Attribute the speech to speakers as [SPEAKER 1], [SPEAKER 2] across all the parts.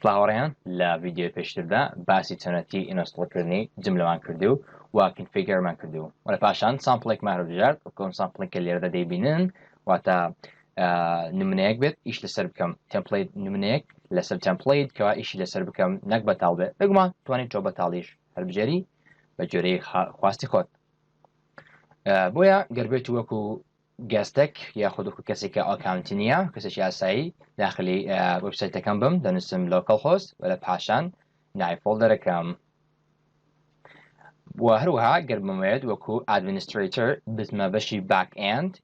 [SPEAKER 1] فلاوەڕیان لە ڤیدیۆی پێشتردا باسی چەنەتی ئینستۆڵکردنی جوملەمان کردو و کنفیگەرمان کردو و لە پاشان سامپڵێکمان هەڵبژارد وەکۆم سامپڵێک کە لێرەدا دەیبینن واتە نمونەیەک بێت ئیش لەسەر بکەم تمپلیت نمونەیەک لەسەر تمپلیت کەوا ئیشی لەسەر بکەم نەک بەتاڵ بێت بگومان توانیت تۆ بەتاڵیش هەڵبژێری بە جۆرەی خواستی خۆت بۆیە گەربێت وەکو گەستێک یاخود وەکو کەسێکە ئاکاونتی نییە کەسێکی ئاسایی داخلی وێبسایتەکەم بم دەنووسم لۆکەڵ هۆست و لە پاشان ناوی فۆڵدەرەکەم و هەروەها گەربمەوێت وەکو ئادمینستریتۆر بچمە بەشی باک ئێند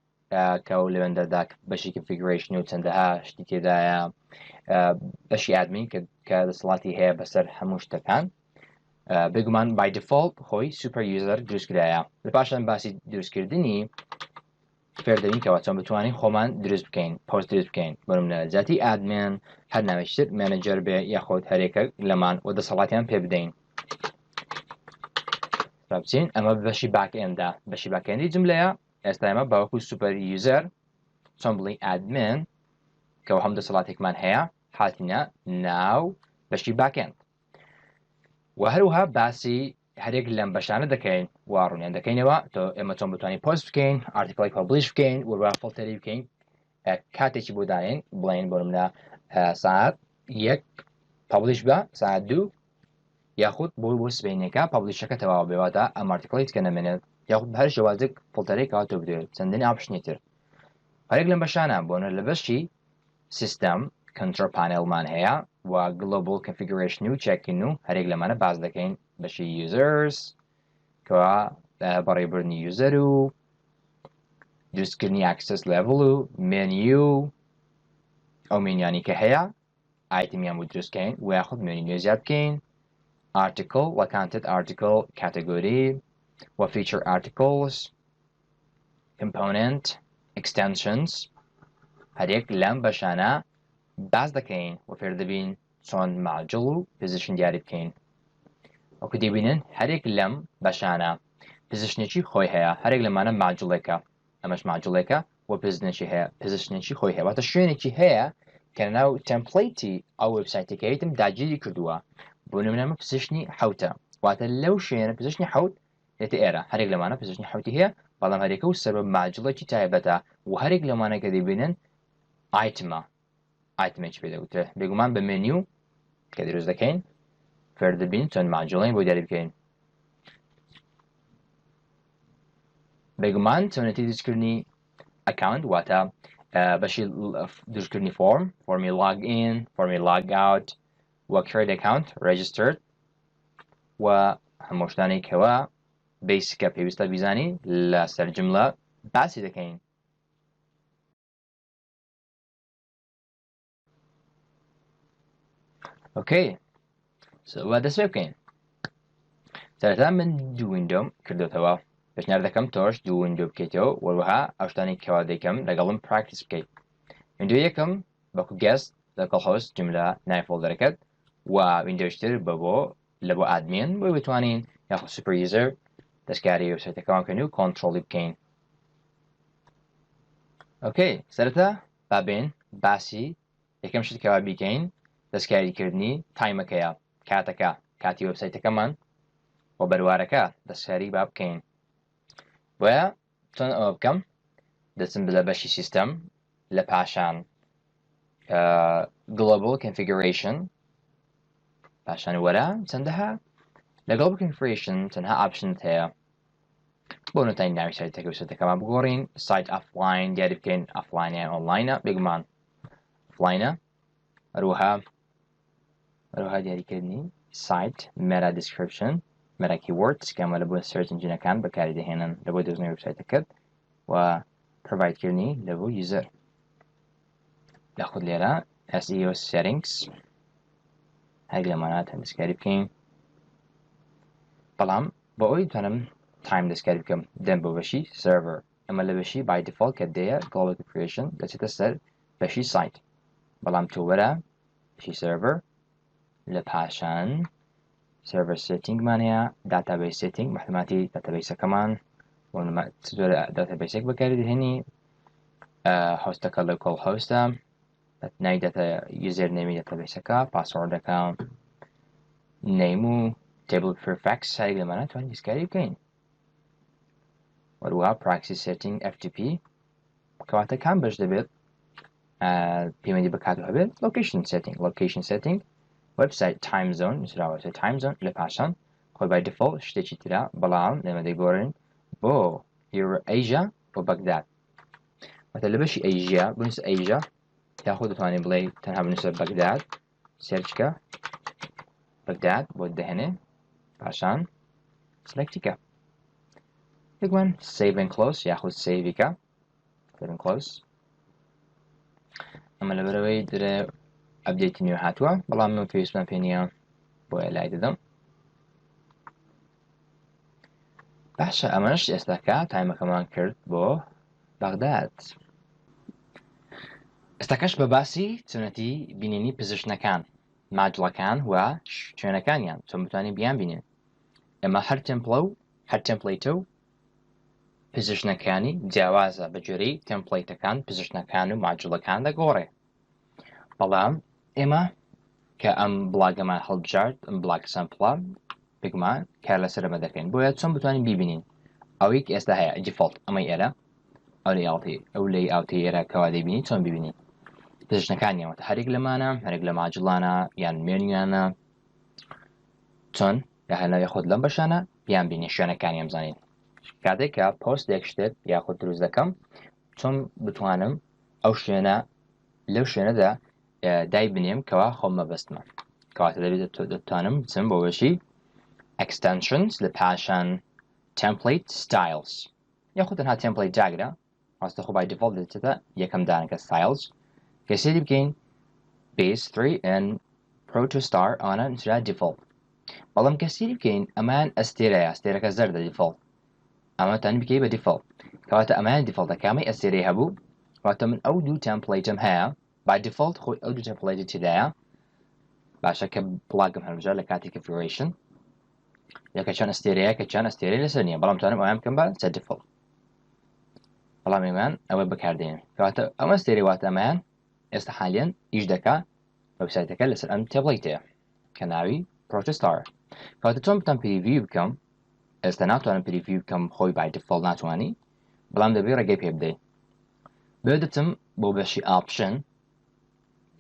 [SPEAKER 1] کە لەوێندەدا بەشی کنفیگریشن و چەندەها شتی تێدایە بەشی ئادمین کە دەسەڵاتی هەیە بەسەر هەموو شتەکان بگومان بای دیفۆڵت خۆی سوپەر یوزەر دروستکرایە لە پاشان باسی دروستکردنی فێر دەبین کەەوە چۆن بتوانین خۆمان دروست بکەین پۆست دروست بکەین بەرم لە جاتی ئادمێن هەر ناوێشتر مێنەجەر بێ یاخۆت هەرێکە لەمان و دەسەڵاتیان پێ بدەین بچین ئەمە بەشی باکئێندا بەشی باکئێندی جوملەیە ئێستا ئێمە باوەکو سوپەر یوزەر چۆن بڵین ئادمین کەەوە هەم دەسەڵاتێکمان هەیە هاتینە ناو بەشی باکئێند و هەروها باسی هەرێک لەم بەشانە دەکەین و ڕوونیان دەکەینەوە تۆ ئێمە چۆن بتوانین پۆست بکەین ئارتیکڵی پەبلیش بکەین و فڵتەری بکەین کاتێکی بۆ داین بڵین بۆ نمونە ساعت 1 پەبلیش بە ساعت 2 یاخود بۆ سبەینێکە پەبلیشەکە تەواو بێواتە ئەم ئارتیکڵیت کە نەمێنێت یاخود هەر شێوازێک فڵتەرێک هاتۆ بدرێت چەندین ئاپشنی تر هەرێک لەم بەشانە بۆنە لە بەشی سیستەم کنترۆل پانێڵمان هەیە و گلۆبال کۆنفیگریشن و چێکین و هەرێک لەمانە باز دەکەین بەشی یوزەرز کەوا بەڕێوبردنی یوزەر و دروستکردنی ئاکسس لێڤڵ و مێنیو ئەو مێنیانی کە هەیە ئایتمیان بۆ دروستکەین و یاخود مێنی نوێ زیاد بکەین ئارتیکڵ و کانتنت ئارتیکڵ کاتەگۆری و فیچر ئارتیکڵز کمپۆننت ئەکستەنشنز هەرێک لەم بەشانە باز دەکەین و فێر دەبین چۆن ماجڵ و پزیشن دیاری بکەین وەکو دەبینن هەرێک لەم بەشانە پزیشنێکی خۆی هەیە هەرێک لەمانە ماجڵێکە ئەمەش ماجڵێکە و پزیشنێکی هەیە پزیشنێکی خۆی هەیە واتە شوێنێکی هەیە کە ناو تمپلیتی ئەو وێبسایتەکەیتم داگیری کردووە بۆ نمونەمە پزیشنی حوتە واتە لەو شوێنە پزیشنی حوت دێتە ئێرە هەرێک لەمانە پزیشنی حوتی هەیە بەڵام هەرێکە و سەر بە ماجڵێکی تایبەتە و هەرێک لەمانە کە دەبینن ئایتمێکی پێ دەوترێت بێگومان بە مێنیو کە دروست دەکەین فێر دەبین چۆن ماجڵین بۆ دیاری بکەین بێگومان چۆنەتی دروستکردنی ئەکاونت واتە بەشی دروستکردنی فۆرمی لاگ ئین فۆرمی لاگ ئاوت و کریت ئەکاونت ڕێجیسترد و هەموو شتانەی کەوا بیسیکە پێویستە بیزانی لە سەر جوملە باسی دەکەین ئۆکەی و دەست پێ بکەین سەرەتا من دوو ویندۆم کردوتەوە پێشنیار دەکەم تۆش دوو ویندۆ بکەیتەوە وەروەها ئەو شتانی کەوا دەیکەم لەگەڵم پراکتیس بکەیت ویندۆ یەکەم بەکو گەست لۆکەڵ هۆست جوملە ناوی فۆڵدەرەکەت و ویندۆشتر لە بۆ ئادمین بۆی بتوانین یاخود سوپەر یوزەر دەستکاری وێبسایتەکەمان بکەین و کۆنتڕۆڵی بکەین ئۆکەی سەرەتا بابێن باسی یەکەم شت کەوا بیکەین دەستکاریکردنی تایمەکەیە کاتەکە کاتی وێبسایتەکەمان و بەروارەکە دەستکاری با بکەین بۆیە چۆن ئەوە بکەم دەچم لە بەشی سیستەم لە پاشان گلۆبال کۆنفیگریشن پاشان وەرە چەندەها لە گلۆبال کۆنفیگریشن تەنها ئاپشنت هەیە بۆ نوتین ناوی سایتەکە وێبسایتەکەمان بگۆڕین سایت ئۆفلاین دیاری بکەین ئۆفلاینە ئۆنلاینە بێگومان ئۆفلاینە هەروەها دیاریکردنی سایت مێرا دیسکریپشن مێرا کیوەردز کە ئەمە لە بۆ سەرچ ئینجینەکان بەکاری دەهێنن لە بۆ دۆزنەوەی وێبسایتەکەت و پڕڤایدکردنی لە بۆ یوزەر لە خود لێرە SEO settings هەر لەمانە دەستکاری بکەین بەڵام بۆ ئەوی توانم تایم دەستکاری بکەم دەم بۆ بەشی سرڤەر ئەمە لە بەشی بای دیفۆڵت کە دەیە گلۆبال کۆنفیگریشن دەچێتە سەر بەشی سایت بەڵام تۆ وەرە بەشی سرڤەر لە پاشان سرڤەر سێتینگمان هەیە داتابیس سێتینگ محتماتی داتابیسەکەمان زۆر داتابیسێک بەکاری دەهێنی هۆستەکە لۆکەڵ هۆستە ناوی یوزەر نێمی دەتەبێسەکە پاسوەردەکە نەیم و تێبل پرفەکس هەرێک لەمانە توانین دیسکاری بکەین وەروەها پراکسی سێتینگ FTP کەواتە کام بەش دەبێت پەیوەندی بەکات هەبێت لۆکیشن سێتینگ وێبسایت تایم زۆن نووسراوەتە تایم زۆن لە پاشان خۆی بای دفۆڵت شتێکی ترە بەڵام ئێمە دەیگۆڕین بۆ ئەیژا بۆ بەگداد واتە لە بەشی ئەیژیا بنووس ئەیژا یاخۆ دەتوانین بڵێ تەنها بنووسە بەگداد سێرچکە بەگداد بۆ دەهێنێ پاشان سلێکتیکە یەکمان save and close یاخود سێڤیکە save and close ئەمە لەبەرەوەی درێ ئەپدێتی نوێ هاتووە بەڵام من پێویستمان پێ نییە بۆ لای دەدەم باشە ئەمەش ئێستاکە تایمەکەمان کرد بۆ بەغداد ئێستاکەش بە باسی چۆنەتی بینینی پزیشنەکان ماجڵەکان و شوێنەکانیان چۆن بتوانین بیان بینێن ئێمە هەر تێمپڵەیتە و پزیشنەکانی جیاوازە بە جۆرەی تێمپڵەیتەکان پزیشنەکان و ماجڵەکان دەگۆڕێ بەڵام ئێمە کە ئەم بڵاگەمان هەڵبژارد ئەم بڵاگ سەمپڵە بگمان کار لەسەرمە دەکەین بۆیە چۆن بتوانین بیبینین ئەوەی کە ئێستا هەیە دیفۆڵت ئەمەی ئێرە ئەو لەی ئاوتی ئێرە کەوا دەیبینی چۆن ببینین پزیشنەکانیەوە هەرێک لەمانە هەرێک لە ماجڵانە یان مێنویانە چۆن هەناوی خۆت لەم بەشانە بیان بینی شوێنەکانی ئەمزانین کاتێک کە پۆستێک شتێک یاخود دروست دەکەم چۆن بتوانم ئەو شوێنە لەو شوێنەدا دای بنێم کەوا خۆم مەبەستمە کەواتە دەبێت دەتوانم بچم بۆ بەشی extensions لە پاشان template styles یاخود تەنها template داگرە ڕاستە خۆ by default دێتێتە یەکەم دانەکە styles کە سێری بکەین base 3 and protostar ئەوانە نووسرا default بەڵام کە سێری بکەین ئەمان ئەستێرەیە ئەستێرەکە زەردە default ئەمە تانی بکەی بە default کەواتە ئەمان defaultە کامی ئەستێرەی هەبوو واتە من ئەو دوو templateم هەیە by default خۆی ئەو دوو template تێدایە باشە کە بڵاگم هەڵبژار لە کاتی configuration یەکە چۆن ئەستێرەیە کە چۆن ئەستێرەی لەسەر نییە بەڵام توانم ئەویان بکەم بە set default بەڵام ئێمان ئەوە بەکاردێن کەواتە ئەمە ئەستێرەی واتە ئەمەیان ئێستا حالیان ئیش دەکا وێبسایتەکە لەسەر ئەم تێبڵیتەیە کە ناوی protostar کەواتە چۆن بتان پریڤیو بکەم ئێستا ناتوانم پریڤیو بکەم خۆی by default ناتوانی بەڵام دەبێت ڕێگەی پێ بدەیت بێ دەچم بۆ بەشی option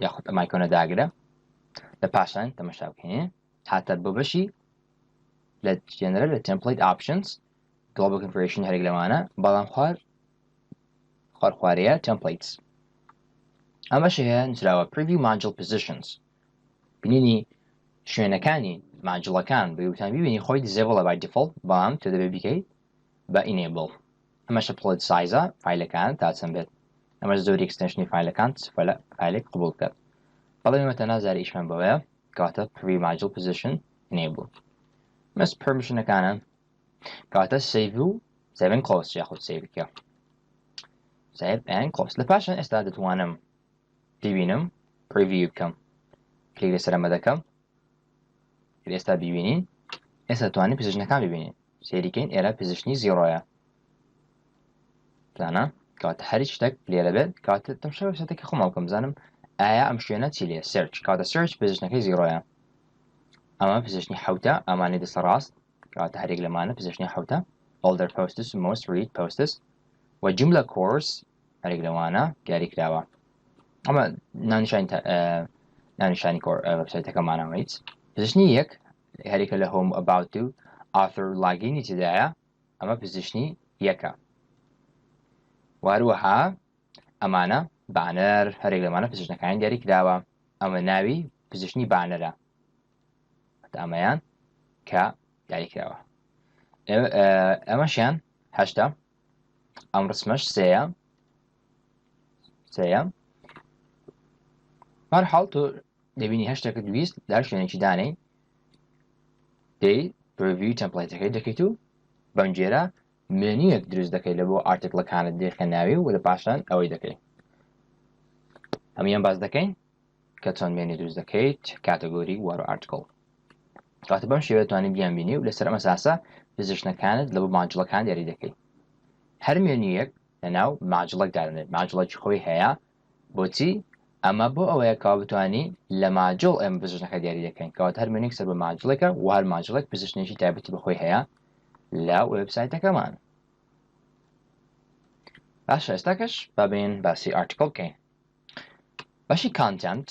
[SPEAKER 1] یاخود ئەم ئایکۆنە داگرە لە پاشان تەماشا بکەین هاتە بۆ بەشی لە general لە template options global configuration هەرێک لەوانە بەڵام خوارخوارەیە templates ئەمەش هەیە نووسراوە preview module positions بینینی شوێنەکانی ماجڵەکان بەوتان ببینی خۆی disable by default بەڵام تۆ دەبێت بیکەیت بە enable ئەمەشە plot size فایلەکان تا چەند بێت ئەمەش زۆری extensioni فایلەکان فایلێک قبول بکات بەڵام ئێمە تەنها زارە ئیشمان بەوەیە کەواتە preview module position enable مەس permissionەکانە کەواتە save و save and close یاخود save کە save and close لە پاشان ئێستا دەتوانم ببینم preview بکەم کلیک لەسەر ئەمە دەکەم ئێستا ببینین ئێستا دەتوانین پزیشنەکان ببینین سێریکەین ئێرە پزیشنی زیرۆیە زانە کەواتە هەریچ شتێک لێرە بێت کەواتە تەمشا وێبسایتێکی خۆمەوە بکەم بزانم ئایا ئەم شوێنە چی لێ سێرچ کەواتە سێرچ پزیشنەکەی زیرۆیە ئەمە پزیشنی حوتە ئەمانی دەسە ڕاست کەواتە هەرێک لەمانە پزیشنی حوتە older posts most read posts و جوملە کۆرس هەرێک لەوانە دیاریکراوە ئەمە ناونیشانی وێبسایتەکەمانەوە هیچ پزیشنی یەک هەرێکە لە home about و author لاگینی تێدایە ئەمە پزیشنی یەکە واروەها ئەمانە بانەر هەرێک لەمانە پزیشنەکانی دیاریکراوە ئەمە ناوی پزیشنی بانەرە ئەمەیان کە دیاریکراوە ئەمەشیان هەشتا ئەم ڕسمەش سەیە هەرحاڵ تۆ دەبینی هەشتێکت ویست لە شوێنێکی دانەی دەی پرڤیو تەمپڵەیتەکەی دەکەیت و بەم جێرە مێنیوەک دروست دەکەیت لە بۆ ئارتیکڵەکانت دێخە ناوی و لە پاشان ئەوەی دەکەیت هەمیان باز دەکەین کە چۆن مێنی دروست دەکەیت کاتەگۆری وەرە ئارتیکڵ کاتە بەم شێوە توانین بیان بینی و لەسەر ئەمە ئەساسە پزیشنەکانت لە بۆ ماجڵەکان دیاری دەکەیت هەر مێنیوەک لەناو ماجڵەک دارنێت ماجڵێکی خۆی هەیە بۆچی ئەمە بۆ ئەوەیە کەوا بتوانی لە ماجۆڵ ئەم پزیشنەکە دیاری دەکەین کەواتە هەر منێک سەر بە ماجڵێکە و هەر ماجڵێک پزیشنێکی تایبەتی بەخۆی هەیە لە وێبسایتەکەمان. باشە ئێستاکەش با بێن باسی ئارتیکڵ بکەین. باشی کانتنت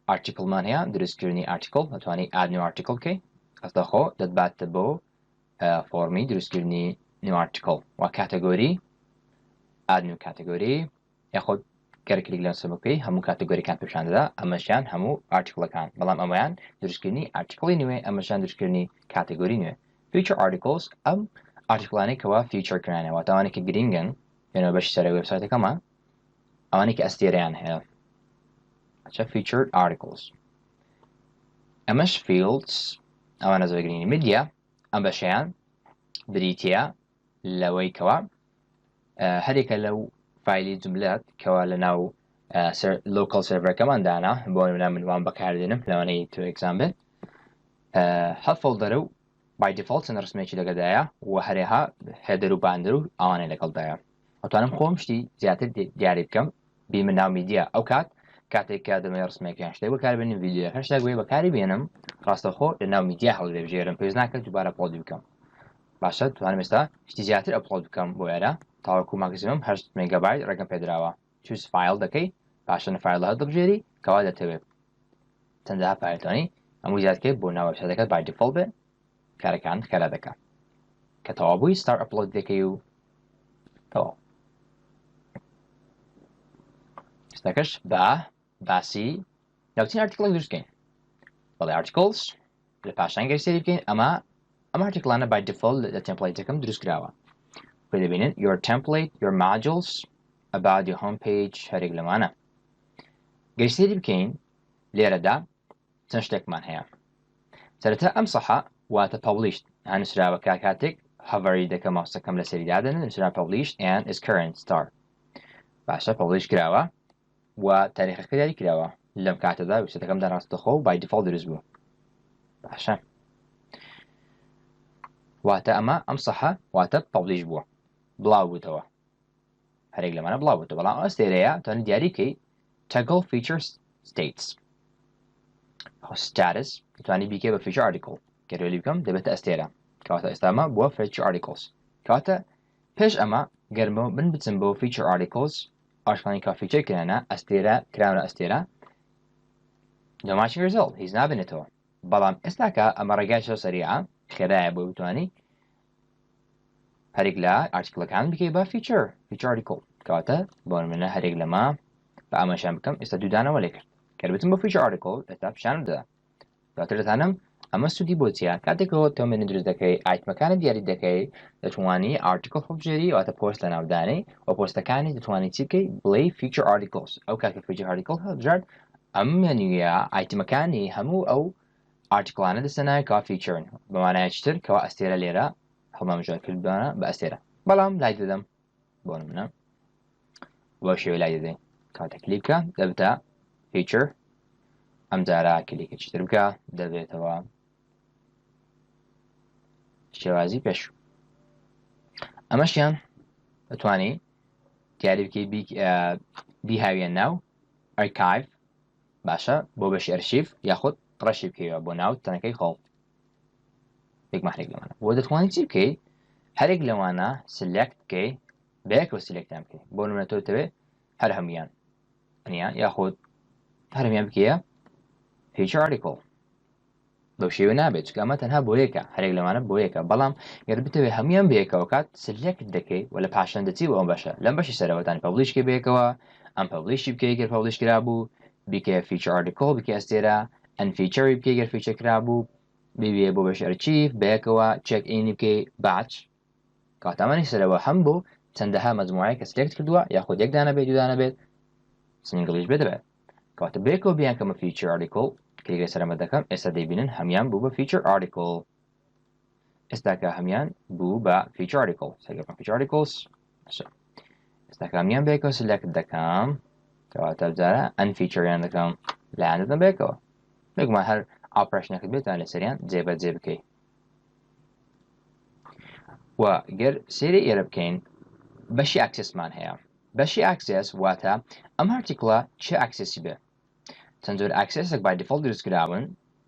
[SPEAKER 1] ئارتیکڵمان هەیە دروستکردنی ئارتیکڵ دەتوانانی ئاد نیو ئارتیکڵ بکەین ئەستەخۆ دەتباتە بۆ فۆرمی دروستکردنی نیو ئارتیکڵ و کاتەگۆری ئاد نیو کاتەگۆری یاخۆ گەرەکلیک لەم سەر بکەی هەموو کاتەگۆریەکان پێشان دەدا ئەمەشیان هەموو ئارتیکڵەکان بەڵام ئەمەیان دروستکردنی ئارتیکڵی نوێ ئەمەشیان دروستکردنی کاتەگۆری نوێ. فیچر ئارتیکڵز ئەم ئارتیکڵانەی کەوا فیچر کردنەوە ئەوانەی کە گرینگن یعنی بەشی سەر وێبسایتەکەمان ئەوانەی کە ئەستێرەیان هەیە featured articles. ئەمەش fields ئەوانە زۆر گرینی میدیا ئەم بەشیان بریتە لەوەی کەوا هەرێکە لەو فایلی جوملەت کەوا لە ناو لۆکەڵ سێڤەرەکەماندانا بۆ نمونە من وان بەکاردێنم لەوانەی تو ئێکزام بێت هەر فۆڵدەرە و by default چەند ڕسمێکی لەگەدایە و هەرێها هێدەر و باندەر و ئەوانەی لەگەڵدایە ئەتوانم خۆم شتی زیاتر دیاری بکەم بیمە ناو میدیا ئەو کاتێککە دەمەوێت ڕسمێکیان شتێک بەکاربێنم ڤیدیۆ هەشتا گوێ بەکاری بێنم ڕاستەخۆ لە ناو میدیا هەڵبێژێرم پێویست ناکەم دووبارە ئەپلۆد بکەم. باشە توانم ئێستا شتی زیاتر ئەپلۆد بکەم بۆ ئێرە تاوەکو ماکسیمم 8 مێگابایت ڕێگەم پێدراوە چوز فایل دەکەی پاشە فایلە هەڵدەبژێری کەوا دەتەوێت چەندەها فایلتوانی هەموو زیادکەی بۆ ناو وێبسایتەکەت by default بێ کارەکان خێرا دەکات کە تەواو بووی start ئەپلۆد دەکەی و تەواو. ئێستاکەش بە باسی ناوچین ئارتیکڵێک دروستکەین بەڵێ ئارتیکڵز لە پاشان گەشتێری بکەین ئەم ئارتیکڵانە by default لە تێمپڵەیتەکەم دروست کراوە پێ دەبینن your template your modules about your home page هەرێک لەمانە گەشتێری بکەین لێرەدا چەند شتێکمان هەیە سەرەتا ئەم سەحە واتە published نووسراوە کاتێک هەڤەری دەکەم ماوسەکەم لە سەری دادەن نووسرا published and is current star باشە publish کراوە و تاریخەکە دیاری کراوە لەم کاتەدا وێبسایتەکەمدا ڕاستەخۆ و by default دروست بوو. باشە واتە ئەمە ئەم سەحە واتە publish بووە بڵاو بووتەوە هەرێک لەمانە بڵاو بووتەوە بەڵام ئەستێرەیە توانێت دیاری بکەی toggle feature states status دەتوانی بیکەی بە feature article گەرێلی بکەم دەبێتە ئەستێرە کەواتە ئێستا ئەمە بووە feature articles کەواتە پێش ئەمە گەرمە من بچم بۆ feature articles ئاشکانی کا فیچر کردنە ئەستێرە کراونە ئەستێرە دەماچی ریزڵت هیچ نابێنێتەوە بەڵام ئێستاکە ئەمە ڕێگای سەریعە خێرایە بۆ بتوانی هەرێک لە ئارتیکڵەکان بکەی بە فیچر ئارتیکڵ کەواتە بۆ منە هەرێک لەمە بە ئاماژیان بکەم ئێستا دوودانەوە لێ کرد کە بتم بە فیچر ئارتیکڵ ئێستا پیشانم دەدا دواتر دەتانم ئەمە سوودی بۆ چیە کاتێکەوە تۆ من دروست دەکەی ئایتمەکانت دیاری دەکەی دەتوانی ئارتیکڵ هەڵبژێری واتە پۆست لە ناودانەی و پۆستەکانی دەتوانی چی بکەی بڵێ فیچر ئارتیکڵز ئەو کاتکە فیچر ئارتیکڵ هەڵبژارد ئەم مێنویە ئایتمەکانی هەموو ئەو ئارتیکڵانە دەستەنای کا فیچرن بەمانایەکتر کەوا ئەستێرە لێرە هەڵمامژارکردانە بە ئەستێرە بەڵام لای دەدەم بۆ نمونە بۆ شێوەی لای دەدەین کاتە کلیکە دەبتە فیچر ئەم جارە کلیکێکی تر بکە دەبێتەوە شێوازی پێشوو ئەمەشیان دەتوانی دیاری بکەی بیهاویە ناو ئەرکایڤ باشە بۆ بەشی ئەرشیف یاخود ڕەشی بکەیەوە بۆ ناو تەنەکەی خۆڵ یەکمەحرێک لەمانە بۆ دەتوانانی چی بکەی هەرێک لەوانە سلێکت بکەی بەیەکەوە سلێکتان بکەی بۆ نمونە تۆ دەوێت هەر هەمویان یاخود هەر هەمیان بکەیە فیچر ئارتیکڵ بەو شێوە نابێت چکە ئەمە تەنها بۆ یەکە هەرێک لەمانە بۆ یەکە بەڵام گەر بتەوێت هەمویان بەیەکەوە کات سلێکت دەکەی و لە پاشان دەچی بۆ ئەم بەشە لەم بەشی سەرەوەتانی پەبلیشکە بەیەکەوە ئەم پەبلیشی بکەی گەر پەبلیش کرا بوو بیکە فیچر ئارتیکڵ بکە ئەستێرە ئەن فیچەری بکەی گەر فیچر کرا بوو ببێ بۆ بەش ئەرچیف بەیەکەوە چێک ئینی بکەی باچ کاتامانی سەرەوە هەم بۆ چەندەها مەجموعەیە کە سلێکت کردووە یاخود یەک دانە بێت دوودانە بێت سنگلیش بێت دەبێت کاتە بەیەکەوە بیان کەمە فیچر ئارتیکڵ کلیکە سەرەمە دەکەم ئێستا دەیبینن هەمیان بوو بە فیچر ئارتیکڵ ئێستاکە هەمیان بوو بە فیچر ئارتیکڵ سەرگەم فیچر ئارتیکڵز ئێستاکە هەمیان بەیەکەوە سلێکت دەکەم کەواتە بجارە ئەن فیچریان دەکەم لایەن دەدەم بەیەکەوە بێگومان هەر ئاپڕێشنەکەت بێتان لە سەریان جێبەجێ بکەیت و گەر سێری ئێرە بکەین بەشی ئاکسسمان هەیە بەشی ئاکسس واتە ئەم ئارتیکڵە چه ئاکسسی بێ چەند جۆر ئاکسسێک بای دیفۆڵت دروستکراون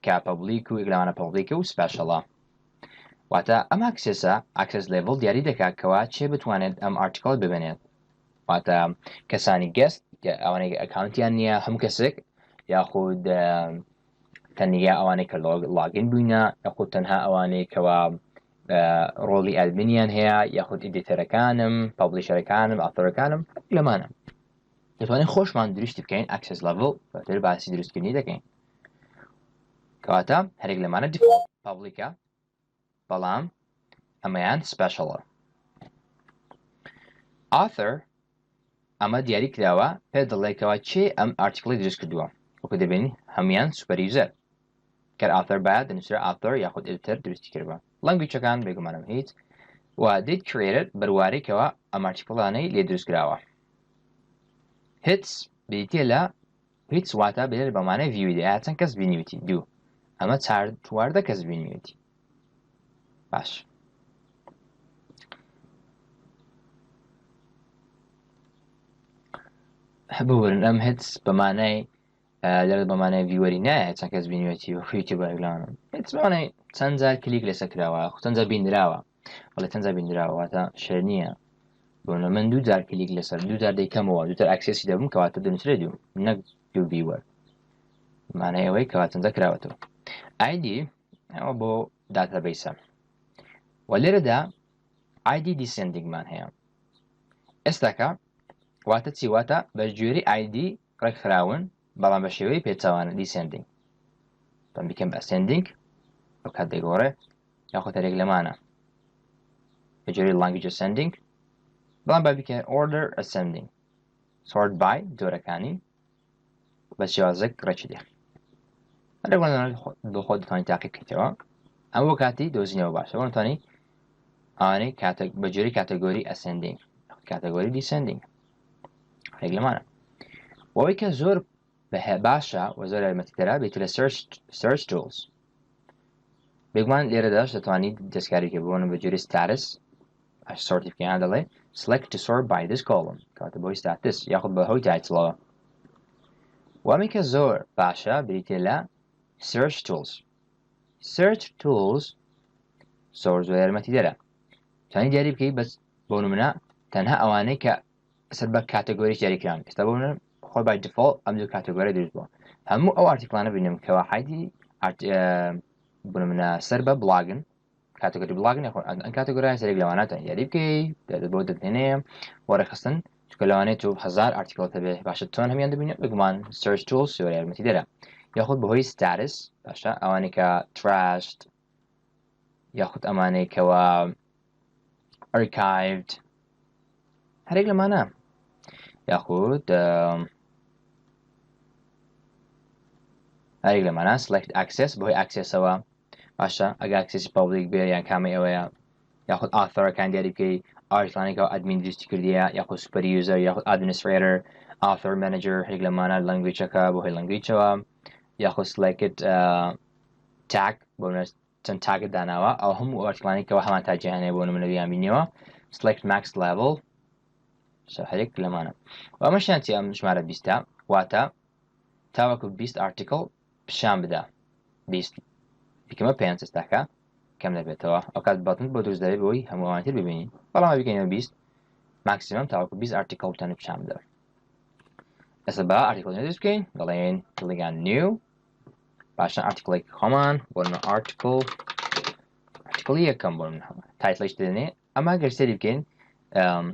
[SPEAKER 1] کە پەبلیک و ئیگلانە پەبلیکە و سپیشەڵە. واتە ئەم ئاکسسە ئاکسس لێڤڵ دیاری دەکات کەوا چێ بتوانێت ئەم ئارتیکڵ ببێنێت. واتە کەسانی گەست ئەوانەی ئەکاونتیان نییە هەموو کەسێک یاخود تەنیا ئەوانەی کە لاگین بووینە یاخود تەنها ئەوانەی کەوا ڕۆڵی ئەدمینیان هەیە یاخود ئیدیتەرەکانم پابلیشەرەکانم ئاتۆرەکانم لەمانە دەتوانین خۆشمان دروستی بکەین ئاکسس لەڤڵ بەتر باسی دروستکردنی دەکەین کەواتە هەرێک لەمانە دیفۆڵت پابلیکە بەڵام ئەمەیان سپیشەڵە. ئاثەر ئەمە دیاری کراوە پێ دەڵێکەوە چێ ئەم ئارتیکڵی دروست کردووە وەکو دەبینی هەمویان سوپەر یوزەر کە ئاثەر باید دەنووسرا ئاثەر یاخود ئێدیتەر دروستی کردووە لەنگویجەکان بێگومانم هیچ و دیت کریێتد بەروارێکەوە ئەم ئارتیکڵانەی لێ دروست کراوە. هیتس بریتیە لە هیچ واتە بێت بەمانەی ڤیدیۆیە چەند کەس بینیویەتی دوو ئەمە چواردە کەس بینیویەتی. باش بورن ئەم هیتس بەمانای لەرە بەمانای ڤیوەری نایە چەند کەس بینیوەتی و فیتی بەرگلانم هیچ بەمانای چەند جار کلیک لەسەر کراوە چەند جار بینراوە بەڵێ چەند جار بینراوە واتە شێر نییە بۆنە من دوو جار کلیک لەسەر دوو جار دەیکەمەوە دووتر ئاکسێسی دەبم کەواتە دەنووسرێ دوو نەک دوو ڤیوەر مانای ئەوەی کەوا چەند جار کراوەتەوە. ئایدی ئەوە بۆ داتابەیسە و لێرەدا ئایدی دیسندینگمان هەیە ئێستاکە واتە چی واتە بە ژێری ئایدی ڕێکخراون بەڵام بە شێوەی پێچەوانە دیسندینگ بەم بیکەم بە ئەسندینگ ئەو کات دەیگۆڕێ یاخۆ هەرێک لەمانە بە ژێری لانگویج ئەسندینگ بەڵام با بیکەن ئۆردەر ئەسندینگ سۆرت بای جۆرەکانی بە شێوازێک ڕێکی دێ هەرێک بۆ خۆ دەتوانیت تاقی بکەیتەوە ئەم بۆ کاتی دۆزینەوە باشە بۆ دەتوانی ئەوانەی بە جۆری کاتەگۆری ئەسندینگ کاتەگۆری دیسندینگ هەرێک لەمانە ئەوەی کە زۆر باشە و زۆر یارمەتیدەرە بێتە لە سەرچ تولز بێگومان لێرەداش دەتوانیت دەستکاریکە بۆنە بە جۆری ستاتس سۆرتی بکەیان دەڵێ select to sort by this column کاتە بۆی ستاتس یاخود بە هۆی تایتڵەوە وەمی کە زۆر باشە بریتێ لە search tools زۆر یارمەتیدەرە توانی دیاری بکەیت بەس بۆ نمونە تەنها ئەوانەی کە سەر بە کاتەگۆری دیاریکران ئێستا بۆ منە خۆی بای دیفۆڵت ئەم دوو کاتەگۆری دروست بووە هەموو ئەو ئارتیکڵانە بینم کەوا حیدی بۆ نمونە سەر بە بڵاگن کاتەگۆری بڵاگن ئەم کاتەگۆریان سەرێک لەواناتان دیاری بکەیت بۆ دەتێنێ وەرەخستن چونکە لەوانێت و 1000 ئارتیکڵ هەبێ باشە چۆن هەمیان دەبینێت بگومان search tools زۆر یارمەتیدەرە یاخود بەهۆی ستاتس باشە ئەوانەی کە trashed یاخود ئەمانەی کەوا archived هەرێک لەمانە یاخود هەرێک لەمانە select access بەهۆی ئاکسسەوە باشە ئەگە ئاکسسی پابلیک بێ یان کامی ئەوەیە یاخود ئاثەرەکان دیاری بکەی ئارتیکڵانێکەوە ئەدمین دروستی کردیە یاخود سوپەر یوزەر یاخود ئادمینسترێتەر ئاثەر مەنێجەر هەرێک لەمانە لەنگویجەکە بەهۆی لەنگویجەوە یاخود select tag بۆ چەند تاگت داناوە ئەو هەموو ئارتیکڵانێکەوە هەمان تاجیانەیە بۆ نمونە بیان بینیەوە select max level هەرێک لەمانە و ئەمەشیان چی ئەم ژمارە 20 واتە تاوەکو 20 ئارتیکڵ پیشان بدە 20 بیکەمە 5 ئێستاکە کەم دەبێتەوە ئەو کات بەڵند بۆ دروست دەبێت بۆی هەمووانتر ببینین بەڵام بکەینەوە 20 ماکسیمم تاوەکو 20 ئارتیکڵ بتانە پیشان بدە. ئێستا بە ئارتیکڵ دروست بکەین دەڵێن کلیگان نیو باشە ئارتیکڵێکی خۆمان بۆ نمونە ئارتیکڵی یەکەم بۆ من تایتڵیش دێنێ ئەمە گەر سەیری بکەین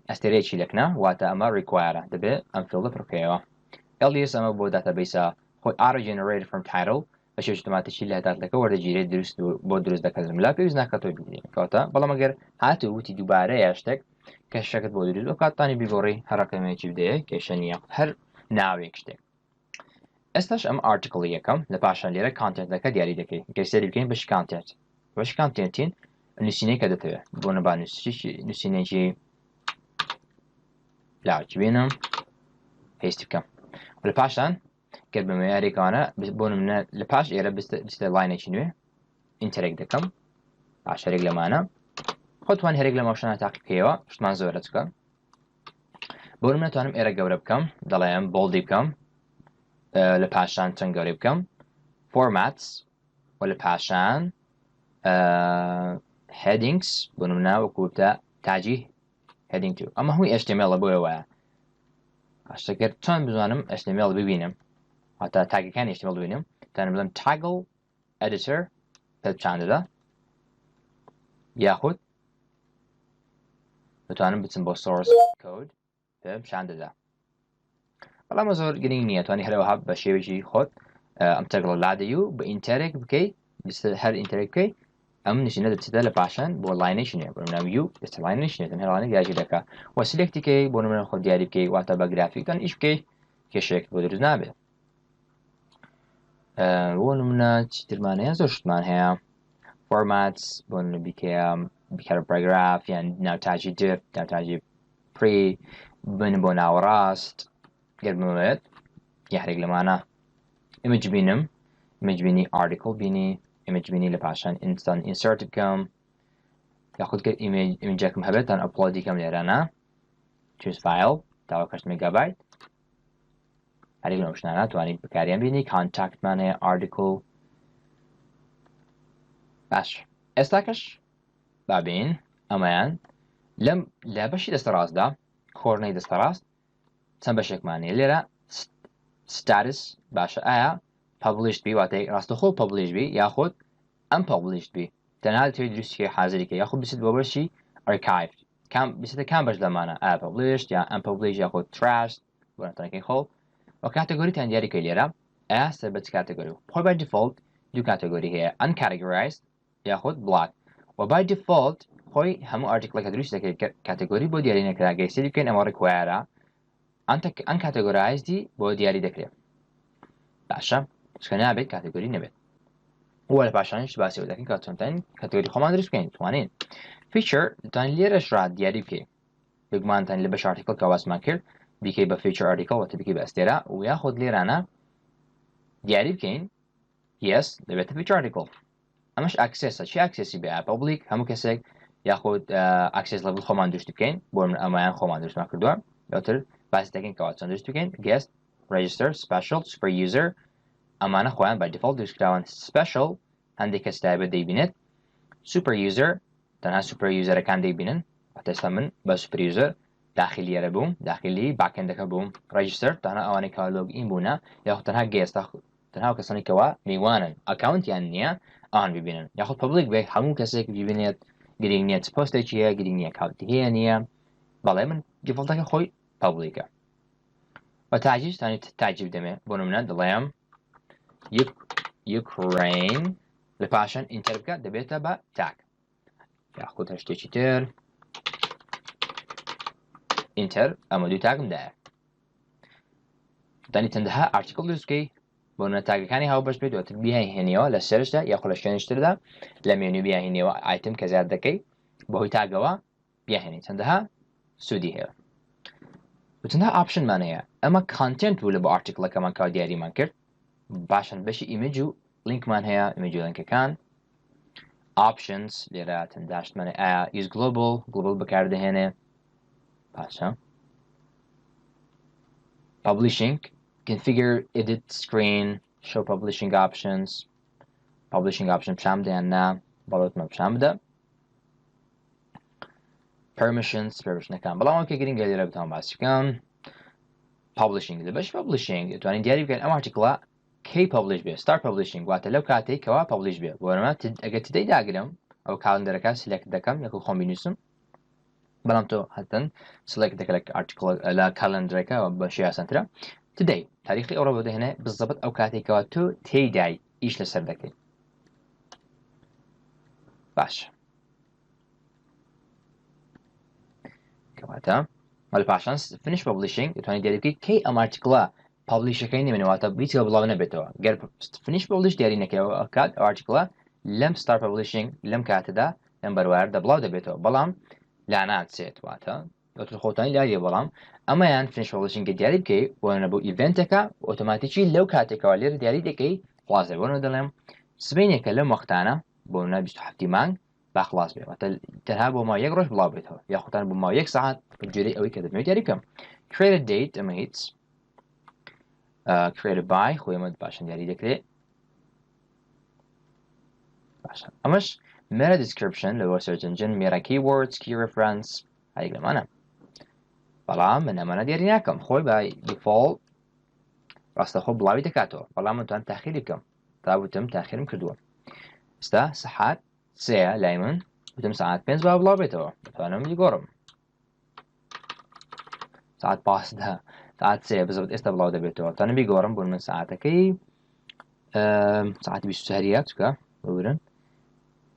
[SPEAKER 1] ئەستێرەیەکی لەکنە واتە ئەمە ڕیکوایرە دەبێت ئەم فیڵدە پڕکەیەوە LDS ئەمە بۆ داتابیسە خۆی auto generated from title بە شێوەیەکی ئۆتۆماتیکی لە داتڵەکە وەردەگیرێت دروست بۆ دروست دەکات جوملە پێویست ناکاتەوە بگیرین کەواتە بەڵام ئەگەر هاتوو وتی دووبارە یا شتێک کە شتێکت بۆ دروست بۆ کاتتانی بیگۆڕی هەر ڕقەمێکی بدەیە کێشە نییە هەر ناوێک شتێک. ئێستاش ئەم ئارتیکڵ یەکەم لە پاشان لێرە کانتێنتەکە دیاری دەکەیت گەر سەیری بکەین بەش کانتێنت بەش کانتێنتین نووسینەی کە دەتەوێت بۆ نەبا نووسینێکی لاوکی بێنم پێستی بکەم لە پاشان گەر بە معیارێکانە بۆ نمونە لە پاش ئێرە بستە لاینێکی نوێ ئینتەرێک دەکەم پاشەرێک لەمانە خۆتوان هەرێک لە ماوشانە تاقی بکەیەوە شتمان زۆرە چکە بۆ نمونە توانم ئێرە گەورە بکەم دەڵێم بۆڵدی بکەم لە پاشان چەند گەورەی بکەم فۆرماتس و لە پاشان headings بۆ نمونە وەکو بتە تاجی heading 2 ئەمە هەمووی HTML بۆیە وایە ئەگەر چۆن بزانم HTML ببینم هەتا تاگەکانی HTML ببینم تەنانەت بڵێم toggle editor پێ چند دەدا یاخود بتوانم بچم بۆ source code پێ پیشان دەدا بەڵام زۆر گرنگ نییە توانی هەرەوەها بە شێوێکی خۆت ئەم تەگڵە لادەی و بە ئینتەرێک بکەیت هەر ئینتەرێک بکەیت ئەم نشینە دەچێتە لە پاشان بۆ لاینێشنێ بۆ نمونە view ئێستا لاینێشنێت تەنها لاینێک دیاری دەکا و سلێکتیکەی بۆ نمونە خۆت دیاری بکەیت واتە بە گرافیکان ئیش بکەیت کێشەیەک بۆ دروست نابێت بۆ نمونە چیترمان هەیە زۆر شتمان هەیە فۆرماتس بۆ بکەرە پاراگراف یان ناوتاجی div ناوتاجی pre بن بۆ ناوەڕاست گەر بمەوێت یاخرێک لەمانە image بینم image بینی article بینی image بینی لە پاشان insert بکەم یاخود کە imageێکم هەبێت تان upload دیکەم لێرانە choose file تاوە 8 مێگابایت هەرێک لەم شتانە توانی بەکاریان بینی contactمان هەیە article باش ئێستاکەش بابین ئەمەیان لە بەشی دەستەڕاستدا کۆرنەی دەستەڕاست چەند بەشێکمانەیە لێرە status باشە ئایا published بی واتەی ڕاستەخۆ published بی یاخود unpublished بی تەنها توی دروستیکەی حاضریکە یاخود بچیت بۆ بەشی archived بچێتە کام بەش لەمانە ئایا published یا unpublished یاخود trashed بۆ نەتەنەکەی خۆڵ و کاتەگۆریتان دیاریکە لێرە ئایا سەر بە چ کاتەگۆری خۆی by default دوو کاتەگۆری هەیە uncategorized یاخود block و by default خۆی هەموو ئارتیکڵێکە دروست دەکەیت کاتەگۆری بۆ دیاری نەکرا گەیستی بکەین ئەمە ڕێکوایرە uncategorizedی بۆ دیاری دەکرێت باشە شکە نابێت کاتەگۆری نەبێت وە لە پاشانیش باسی ئەوە دەکەین کە چۆنتان کاتەگۆری خۆمان دروست بکەین توانین feature دەتوان لێرەش ڕات دیاری بکەیت بگمانتان لە بەش ئارتیکڵ کە واسمان کرد بیکەی بە feature article وەتە بیکەی بە ئەستێرە و یاخود لێرانە دیاری بکەین yes دەبێتە feature article ئەمەش ئاکسسە چی ئاکسسی بێ پەبلیک هەموو کەسێک یاخود ئاکسس لەبڵ خۆمان دروست بکەین بۆ من ئەمایان خۆمان دروستمان کردووە دواتر باسی دەکەین کەوا چۆن دروست بکەین guest register special super user ئەمانە خۆیان by default دروستکراون special هەندێک کەس تایبەت دەیبینێت super user تەنها super userەکان دەیبینن ئەتەستا من بە super user داخلیەرە بووم داخلی باکەندەکە بووم register تەنها ئەوانەی کە login بوونە یاخود تەنها guest تەنها کەسانی کەوا میوانن ئەکاونتیان نییە ئەوان ببینن یاخود پبلیک بێ هەموو کەسێک ببینێت گرنگ نییە پۆستێکی هەیە گرنگ نییە کاوتی هەیە نییە بەڵێ من دیفۆڵتەکە خۆی پبلیکە بە تاجیش تانی تاجیب دەمێ بۆ نمونە دەڵێم Ukraine لە پاشان ئینتەر بکە دەبێتە بە تاک یاخود هەر شتێکی تر ئینتەر ئەمە دوو تاکمدایە دانی چەندەها ئارتیکڵ دروستکەی بۆ نەتاگەکانی هاو بەش بێت دواتر بیاهێنیەوە لە سەرشدا یاخود لە شوێنشتردا لە مێنوو بیاهێنیەوە ئایتم کە زیاد دەکەی بەهۆی تاگەوە بیاهێنی چەندەها سوودی هەیە چەندەها ئاپشنمان هەیە ئەمە کانتنت بوو لە بۆ ئارتیکڵەکەمان کاو دیاریمان کرد باشن بەشی ئیمج و لینکمان هەیە ئیمج و لینکەکان options لێرە چەنداشتمان ئایا use global بەکاردەهێنێ باشە publishing configure edit screen show publishing option پیشام بدەیان نا بەڵێتمە پیشام بدە permissionەکان بەڵام ئەوکە گرنگە لێرە بتوان باسی بکەم publishing لە بەش publishing دەتوانین دیاری بکەین ئەم ئارتیکڵە کەی publish بێ start publishing واتە لەو کاتەی کەوا publish بێ بۆ نمونە ئەگەر تدەی داگرم ئەو کاڵندەرەکە سلێکت دەکەم یەک خۆم بینویسم بەڵام تۆ هەتەن سلێکت دەکە لە ئارتیکڵ لە کاڵندەرەکە بە شێوە ئاسانترە تدەی تاریخی ئەوڕۆ بۆ دەهێنێ بزەبەت ئەو کاتێکەوە تۆ تێیدای ئیش لەسەر دەکەی باش کەواتە مەل پاشان finish publishing دەتوانین دیاری بکەیت کەی ئەم ئارتیکڵە پابلیشەکەی نێمێنەوەتە بیتەوە بڵاو نەبێتەوە گەر finish publish دیاری نەکەوە کات ئەو ئارتیکڵە لەم start publishing لەم کاتەدا لەم بەروایەردا بڵاو دەبێتەوە بەڵام لا ناچێت واتە دواتر خۆتانی دیاریە بەڵام ئەمەیان finish publishing دیاری بکەیت بۆ نەبوو ئیڤنتەکە ئۆتۆماتیکی لەو کاتێکەوە لێرە دیاری دەکەی خلاص بۆنەوە دەڵێم سبەینێکە لەم وەختانە بۆ نە 27 مانگ با خلاص بێ واتە تەنها بۆ ما یەک ڕۆژ بڵاو بێتەوە یاخودان بۆ ما یەک ساعت بەجێرەی ئەوەی کە دەبێت دیاری بکەم create a date ئەمە هیچ created by خۆی ئەمە باشن دیاری دەکرێت باشە ئەمەش مێرە description لەوە search engine مێرە keywords key reference هەیەک لەمانە بەڵام من ئەمانە دیاری ناکەم خۆی by default ڕاستەخۆ بڵاوی دەکاتەوە بەڵام من توان تاخیری بکەم تا وتم تاخیرم کردووە ئێستا سەعات 3 لای من وتم ساعت 5 با بڵاو بێتەوە دەتوانم بیگۆڕم ساعت 15 ساعت 3 بزەوت ئێستا بڵاو دەبێتەوە دەتوانم بیگۆڕم بۆ من ساعتەکەی ساعتی 24 چکە ببرن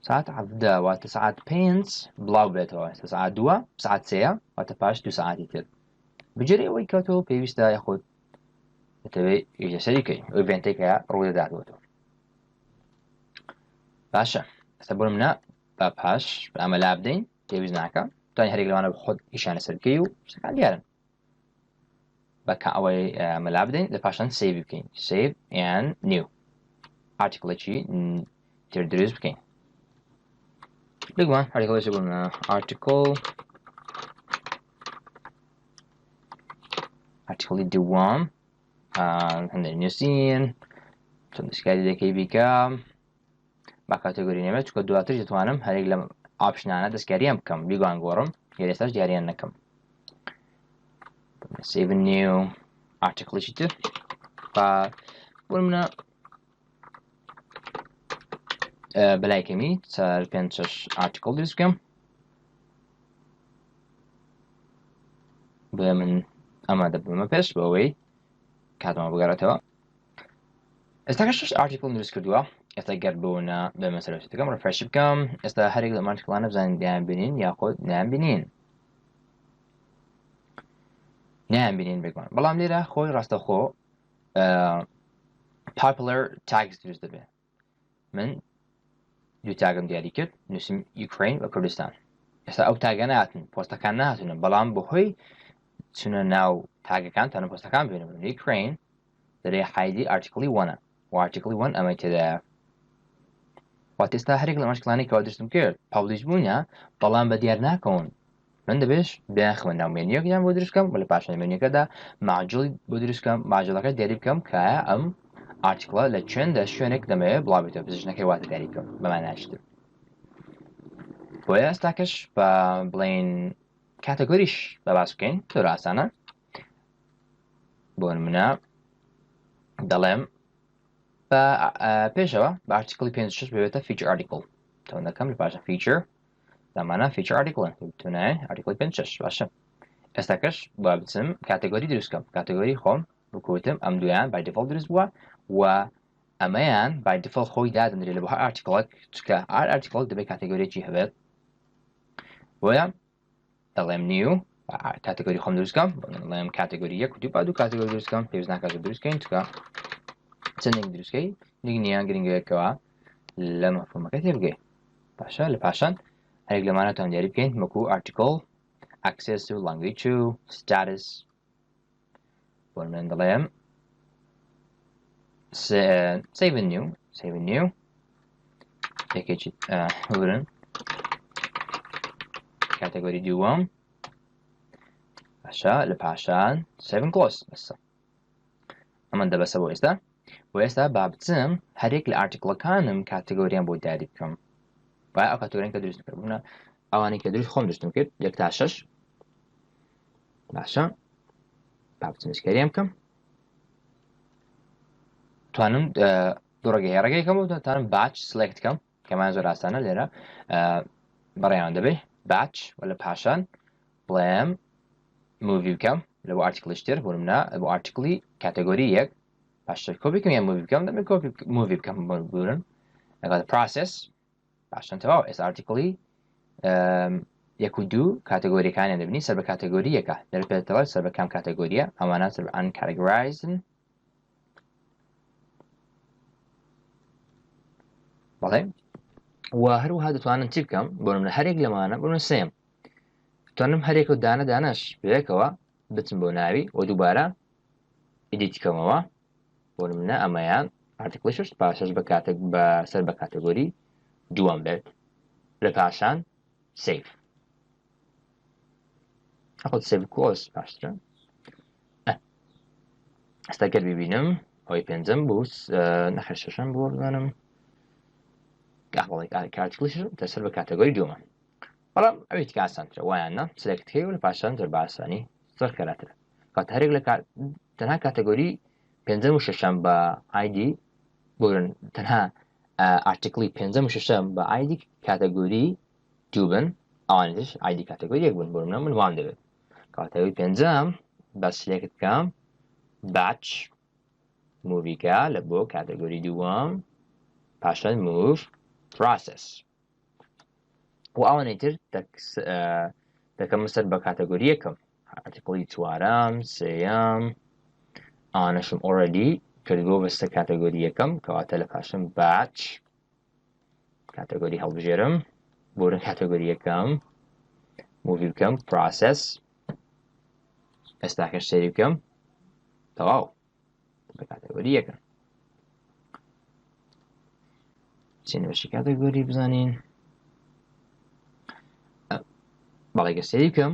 [SPEAKER 1] ساعت 17 واتە ساعت 5 بڵاو بێتەوە ئێستا ساعت 2 ساعت 3 واتە پاش 2 ساعتی تر بجێرە ئەوەی کەوتەوە پێویستە یاخۆت دەتەوێت ئیژەسەری بکەیت ئەو ئیڤێنتێکە ڕوودەداتەوە باشە ئێستا بۆ منە بە پاش بە ئەمە لا بدەین پێویست ناکە توانی هەرێک لەوانە خۆت ئیشانە سەر بکەی و شتەکان دیارن بەکە ئەوەی ئەمە لا بدەین لە پاشان سیڤ بکەین save and new ئارتیکڵێکی تر دروست بکەین بگوان ئارتیکڵێکی بۆ منە ئارتیکڵی دووەم هەندێک نووسین چۆن دەستکاری دەکەی بیکەم با کاتێگۆری نێمە چکە دواتر دەتوانم هەرێک لە ئاپشنانە دەستکاریان بکەم بیگوان گۆڕم یان ئێستاش دیاریان نەکەم save and new ئارتیکڵێکی تر بۆ منە بەلای کەمی 4-5 ئارتیکڵ دروست بکەم بۆ من ئەمە دەبمە پێش بەوەی کاتمە بگەڕێتەوە ئێستا 6 ئارتیکڵ دروست کردووە ئێستا گەر بوونە بە مەسەرەوەتەکەم ڕفرێش بکەم ئێستا هەرێک لە ئارتیکڵانە بزانین دیان بینین یاخۆت نیان بینین نیان بینین بگوان بەڵام لێرە خۆی ڕاستەخۆ popular tags دروست دەبێت من دوو تاگم دیاری کرد نووسیم یوکرین و کوردستان ئێستا ئەو تاگە نهاتن پۆستەکان نهاتونە بەڵام بەهۆی چونە ناو تاگەکان تەنە پۆستەکان بێنەوە یوکرین دەرێ حایدی ئارتیکڵی 1 و ئارتیکڵی 1 ئەمەی تێدایە واتە ئێستا هەرێک لە ئارتیکڵانەی کەوا دروستم کرد پابلیش بوونە بەڵام بە دیار ناکەون من دەبێت بیانخمە ناو مێنیۆکیان بۆ دروست بکەم و لە پاشان مێنیۆکەدا ماجڵی بۆ دروست بکەم ماجڵەکە دیاری بکەم کایە ئەم ئارتیکڵە لە چێندە شوێنێک دەمەوێت بڵاوێتەوە پزیشنەکەی واتە دیاری بکەم بەمانایشتر بۆیە ئێستاکەش بە بڵێن کاتەگۆریش بە باس بکەین زۆر ئاسانە بۆ نمونە دەڵێم بە پێشەوە بە ئارتیکڵی 56 بێتە فیچر ئارتیکڵ تۆ دەکەم لە پاشە فیچر زمانە فیچر ئارتیکڵن تونایە ئارتیکڵی 56 باشە ئێستاکەش با بچم کاتەگۆری دروست بکەم کاتەگۆری خۆم بکوتم ئەم دویان بای دفۆڵت دروست بووە و ئەمەیان بای دفۆڵت خۆی دادەنرێت لە بۆ هەر ئارتیکڵێک چکە هەر ئارتیکڵ دەبێت کاتەگۆریەکی هەبێت بۆیە دەڵێم نیو کاتەگۆری خۆم دروستکەم دەڵێم کاتەگۆری 1 و 2 با دوو کاتەگۆری دروستکەم پێویست ناکات دروستکەین چکە چەندێک دروستکەی نگنیان گرنگەکەوە لە مەفهومەکە تێبگەی باشە لە پاشان هەرێک لەمانەتان دیاری بکەین وەکو ئارتیکڵ access to language to status بۆ من دەڵێم save and new یەکێکی ورن کاتەگۆری دووەم باشە لە پاشان save and close بەسە ئەمەن دەبەسە بۆ ئێستا بۆ ئێستا با بچم هەرێک لە ئارتیکڵەکانم کاتەگۆریان بۆ دیاری بکەم با ئەو کاتەگۆریان کە دروست کردبوونە ئەوانەی کە دروست خۆم دروستم کرد 1 تا 6 باشە با بچم دەستکاریان بکەم توانم دووڕێگەی ڕێگەیەکەم و توانم باچ سلێکت بکەم کەمان زۆر ئاسانە لێرە بەڕێیان دەبێت باچ و لە پاشان بڵێم موڤی بکەم لە بۆ ئارتیکڵیشتر بۆ منە بۆ ئارتیکڵی کاتەگۆری 1 پاشتر کۆپی بکەم یان موڤی بکەم دەبێت کۆپی موڤی بکەم بورن لەگەڵ پرۆسس پاشان تەواو ئێستا ئارتیکڵی 1 و 2 کاتەگۆریەکانیان دەبینی سەر بە کاتەگۆری 1 دەبێتەوە سەر بە کام کاتەگۆریە ئەمانە سەر بە uncategorized بەڵێ و هەروەها دەتوانم چی بکەم بۆ منە هەرێک لەمانە بۆ من سێم دەتوانم هەرێک و دانەش پێیەکەوە بچم بۆ ناوی و دووبارە ئیدیتکەمەوە بۆ منە ئەمەیان ئارتیکڵی 6 پاشەش بە کاتێک بە سەر بە کاتەگۆری دووەم بێت لە پاشان سیف ئەخۆت سیف کۆس پاشترە ئێستا گەر ببینم ئەوەی پێنجەم بوو نەخێر شەشەم بووە بزانم کارتیکڵی شەشەم دەسەر بە کاتەگۆری دووەمە بەڵام ئەوەی تکە ئاسانترە وایانە سلێکت کەی و لە پاشان زۆر بە ئاسانی زۆر خێراترە کات هەرێک لە تەنها کاتەگۆری پێنجەم و شەشەم بە ئایدی بۆرن تەنها ئارتیکڵی پێنجەم و شەشەم بە ئایدی کاتەگۆری دوو بن ئەوانش ئایدی کاتەگۆری یەک بن بۆ من وان دەبێت کاتەگۆری پێنجەم بە سلێکت بکەم باچ موڤیکە لە بۆ کاتەگۆری دووەم پاشان موڤ پراسس و ئەوانەی تر دەکەم سەر بە کاتەگۆری یەکەم ئارتیکڵی چوارەم سێیەم ئەوانەشم ئۆڕەدی کردبووە بەستە کاتەگۆری یەکەم کەواتە لە پاشم باچ کاتەگۆری هەڵبژێرم بۆرن کاتەگۆری یەکەم موڤی بکەم پراسس ئێستاکەش سەیری بکەم تەواو بە کاتەگۆری یەکەم چینە بەشی کاتەگۆری بزانین بەڵێگە سەیری بکەم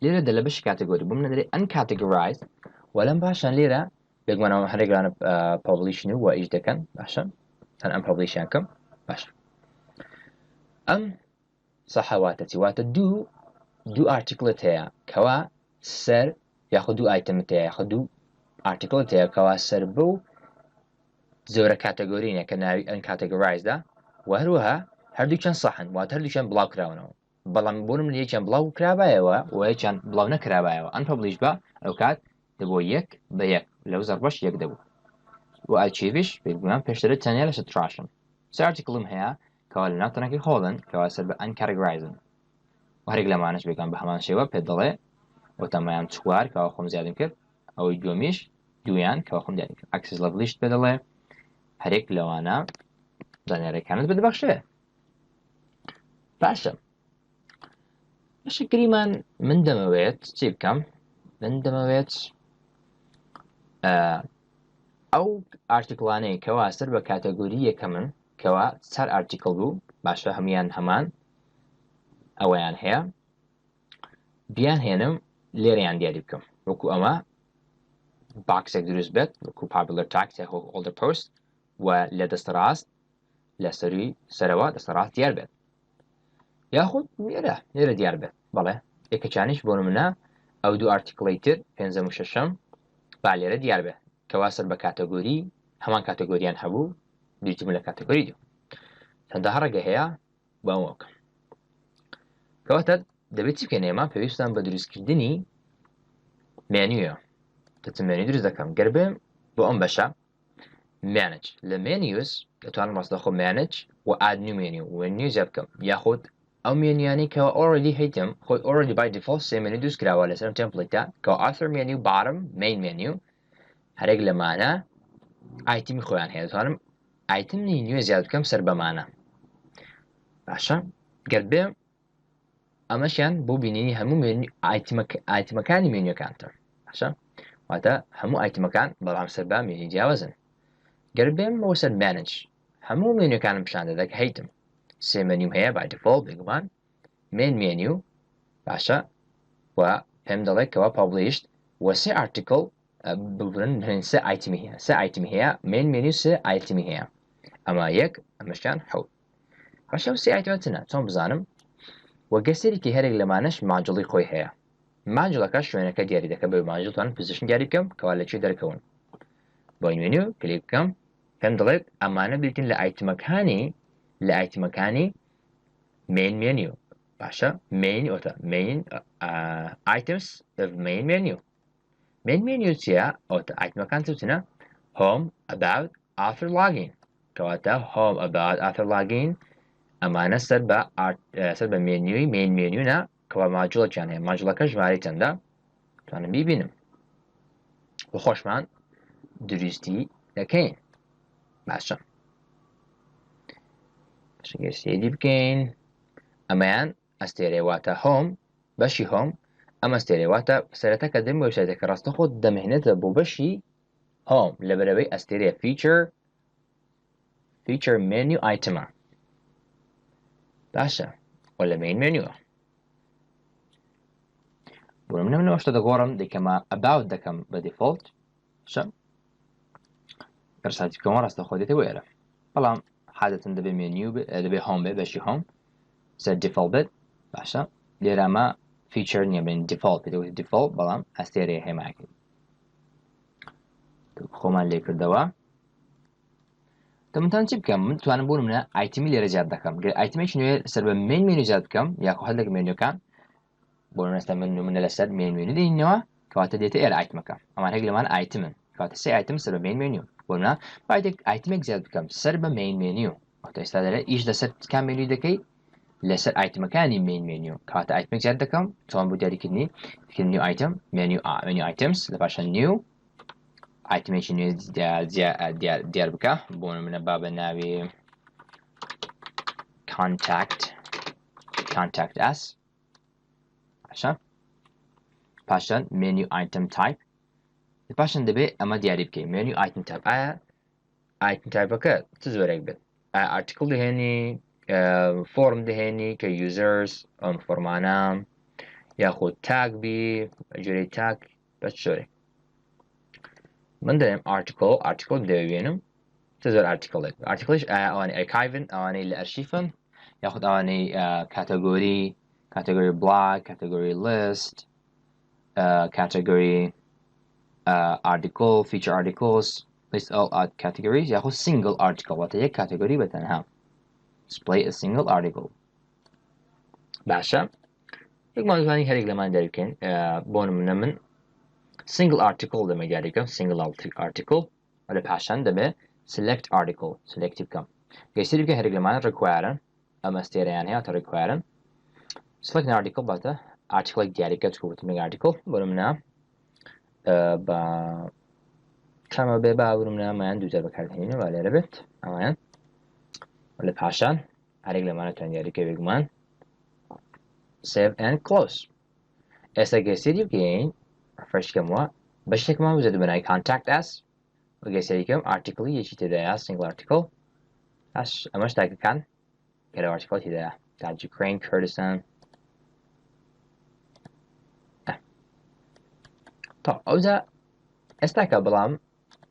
[SPEAKER 1] لێرە دە لە بەشی کاتەگۆری بووم نەدەێت ئەنکاتەگۆرایز وەلەم باشان لێرە بێگومانەوە هەرێکلانە پابلیشن و ئیش دەکەن باشە هەر ئەم پابلیشیان کەم باش ئەم سەحەواتە چی واتە دوو ئارتیکڵت هەیە کەوا سەر یاخود دوو ئایتەمت هەیە یاخود دوو ئارتیکڵت هەیە کەوا سەر بەو زۆرە کاتەگۆرینە کە ناوی ئەنکاتەگۆرایزدا و هەروەها هەردووچەند سەحن واتە هەردووچەند بڵاو کراونەوە بەڵام بۆرم لە یەکیان بڵاو کرابایەوە و یەکیان بڵاو نەکرابایەوە ئەن پابلیش بە ئەو کات دەبۆ یەک بە یەک لەو زەربەش یەک دەبوو و ئاچێویش بێگومان پێشترە تەنیا لەسەر تراشن سێ ئارتیکڵم هەیە کەوا لە ناو تەنەکەی خۆڵن کەوا سەر بە ئەنکاتەگۆرایزن و هەرێک لەمانەش بێگومان بە هەمان شێوە پێ دەڵێ وتەمایان چوار کەوا خۆم زیادم کرد ئەوەی دووەمیش دوویان کەوا خۆم زیادم کرد ئەکسس لەڤلیشت پێ دەڵێ هەرێک لەوانە زانیاریەکانت بەدەبەخشێ باشە بەشەکریمان من دەمەوێت چی بکەم من دەمەوێت ئەو ئارتیکڵانەی کەوا سەر بە کاتەگۆری یەکەمن کەوا چار ئارتیکڵ بوو باشە هەمویان هەمان ئەوەیان هەیە بیان هێنم لێرەیان دیاری بکەم وەکو ئەمە باکسێک دروست بێت وەکو پاپولەر تاکس یا ئۆڵدەر پۆست و لە دەستەڕاست لە سەروی سەرەوە دەستەڕاست دیار بێت یاخود لێرە دیار بێت بەڵێ یەکەچانیش بۆ نمونە ئەو دوو ئارتیکڵی تر پێنجەم و شەشەم با لێرە دیار بێت کەوا سەر بە کاتەگۆری هەمان کاتەگۆریان هەبوو دیتم لە کاتەگۆری دوو چەندە ڕێگە هەیە بە ئەوەکە کەواتە دەبێت چی بکەین ئێمە پێویستان بە دروستکردنی مێنیوە دەچم مێنیو دروست دەکەم گەر بێم بۆ ئەم بەشە مانج لە مێنیوس دەتوانم ڕاستەخۆ مانج و ئاد نیو مێنیو و نیو زیاد بکەم یاخود ئەو مێنیانی کەەوە ئۆڕەدی هەیتم خۆی ئۆڕەدی بای دیفۆڵت سێ مێنیو دروست کراوە لەسەر تێمپڵیتە کەەوە ئاثر مێنیو بارم مین مێنیو هەرێک لەمانە ئایتمی خۆیان هەیە دەتوانم ئایتمی نیوێ زیاد بکەم سەر بەمانە باشە گەر بێم ئەمەشیان بۆ بینینی هەموو ئایتمەکانی مێنیوەکانتە باشە واتە هەموو ئایتمەکان بەڵام سەر بە مێنی جیاوازن گەر بێم بۆ سەر مانج هەموو مێنیوەکانم پیشان دەدا کە هەیتم سێ مێنیو هەیە بای دیفۆڵت بێگومان مین مێنیو باشە و پێم دەڵێت کەوا پابلیشت و سێ ئارتیکڵ ببرن سێ ئایتمی هەیە سێ ئایتمی هەیە مین مێنیو سێ ئایتمی هەیە ئەمە یەک ئەمەشیان حەوت باشە و سێ ئایتمە چنە چۆن بزانم و گەسێرێکی هەرێک لەمانەش ماجڵی خۆی هەیە ماجڵەکە شوێنەکە دیاری دەکە بە ماجڵتوانم پزیشن دیاری بکەم کەوا لەکوێ دەرکەون بۆ مێنیو کلیک بکەم پێم دەڵێت ئەمانە بریتن لە ئایتمەکانی مین مێنیو باشە مین ئۆتە مین ئایتمس مین مێنیو مین مێنیو چییە ئۆتە ئایتمەکان چنە هۆم ئەباوت ئافر لاگین کەواتە هۆم ئەباوت ئافر لاگین ئەمانە سەر بە مێنیوی مین مێنیونا کەوا ماجڵێکیان هەیە ماجڵەکە ژمارەی چەندە توانم بیبینم بۆ خۆشمان دروستی دەکەین باشە سێری بکەین ئەمەیان ئەستێرەی واتە هۆم بەشی هۆم ئەمە ئەستێرەی واتە سەرەتا کە دەم وێبسایتەکە ڕاستەخۆ دەمهێنێتە بۆ بەشی هۆم لەبەرەوەی ئەستێرەیە فیچر مێنیو ئایتمە باشە و لە مین مێنیوە بۆ منەوەشتە دەگۆڕم دەکەمە ئەباوت دەکەم بە دیفۆڵت شە بەرساتی بکەمەوە ڕاستەخۆ دێتەوە ئێرە بەڵام حادەتەن دەبێ مێنیو دەبێ هۆم بێ بەشی هۆم سەر دیفۆڵت بێت باشە لێرە ئەمە فیچەر نییە بین دیفۆڵت پێدەوتێت دیفۆڵت بەڵام ئەستێرەیە هێماکەین خۆمان لێ کردەوە دەمتان چی بکەم من توانم بۆ نمونە ئایتمی لێرە زیاد دەکەم گەر ئایتمێکی نوێ سەر بە مین مێنیو زیاد بکەم یاخۆ هەندێک مێنیوەکان بۆ نمونە من نمونە لەسەر مین مێنیو دێنینەوە کەواتە دێتە ئێرە ئایتمەکە ئەمان هەک لەمان ئایتمن کەواتە سێ ئایتم سەر بە مین مێنیو بۆ نمونە باید ئایتمێک زیاد بکەم سەر بە مین مێنیو کەواتە ئێستا دەرە ئیش لەسەر کام مێنیو دەکەی لەسەر ئایتمەکانی مین مێنیو کەواتە ئایتمێک زیاد دەکەم چۆن بۆ دیاریکردنی نیو ئایتم مێنیو ئایتمز لە پاشە نیو ئایتمێکی نوێ دیار بکە بۆ نمونە با بە ناوی contact us باشە پاشان menu item type پاشان دەبێت ئەمە دیاری بکەین menu item type ئایا item typeەکە چ زۆرێک بێت ئایا article دەهێنی form دەهێنی کە users ئەم فۆرمانە یاخود tag بی جۆرەی tag بە زۆرێک من دەڵێم article دەبێنم چ زۆر articleش ئایا ئەوانەی ئەرکایڤن ئەوانەی لە ئەرشیفن یاخود ئەوانەی category block category list category article feature articles list all categories یاخود single article واتە یەک کاتەگۆری بەتەنها display a single article باشە یەک مازوانی هەرێک لەمان دیاری بکەین بۆ نمونە من single article دەمە دیاری بکەم single article وە لە پاشان دەبێ select article selective بکەم گەیشتری بکە هەرێک لەمانە requireن ئەمە ئەستێرەیان هەیە تا requireن select an article باتە article دیاریکە چکوتمێک article بۆ نمونە بە کەمە بێ باورم نامایان دووجار بەکاردێنین و لێرە بێت ئەوایان لە پاشان هەرێک لەمانە توان دیاریکە بێگومان save and close ئێستا گەیشتری بکەین ڕفرەشکەمەوە بەشێکمان وزە بنای contact us و گەیشتریکەم article یەکی تێدایە single article ئەمەش تاکەکان کەرە article تێدایە تا Ukraine Kurdistan تا ئەوجا ئێستاکە بەڵام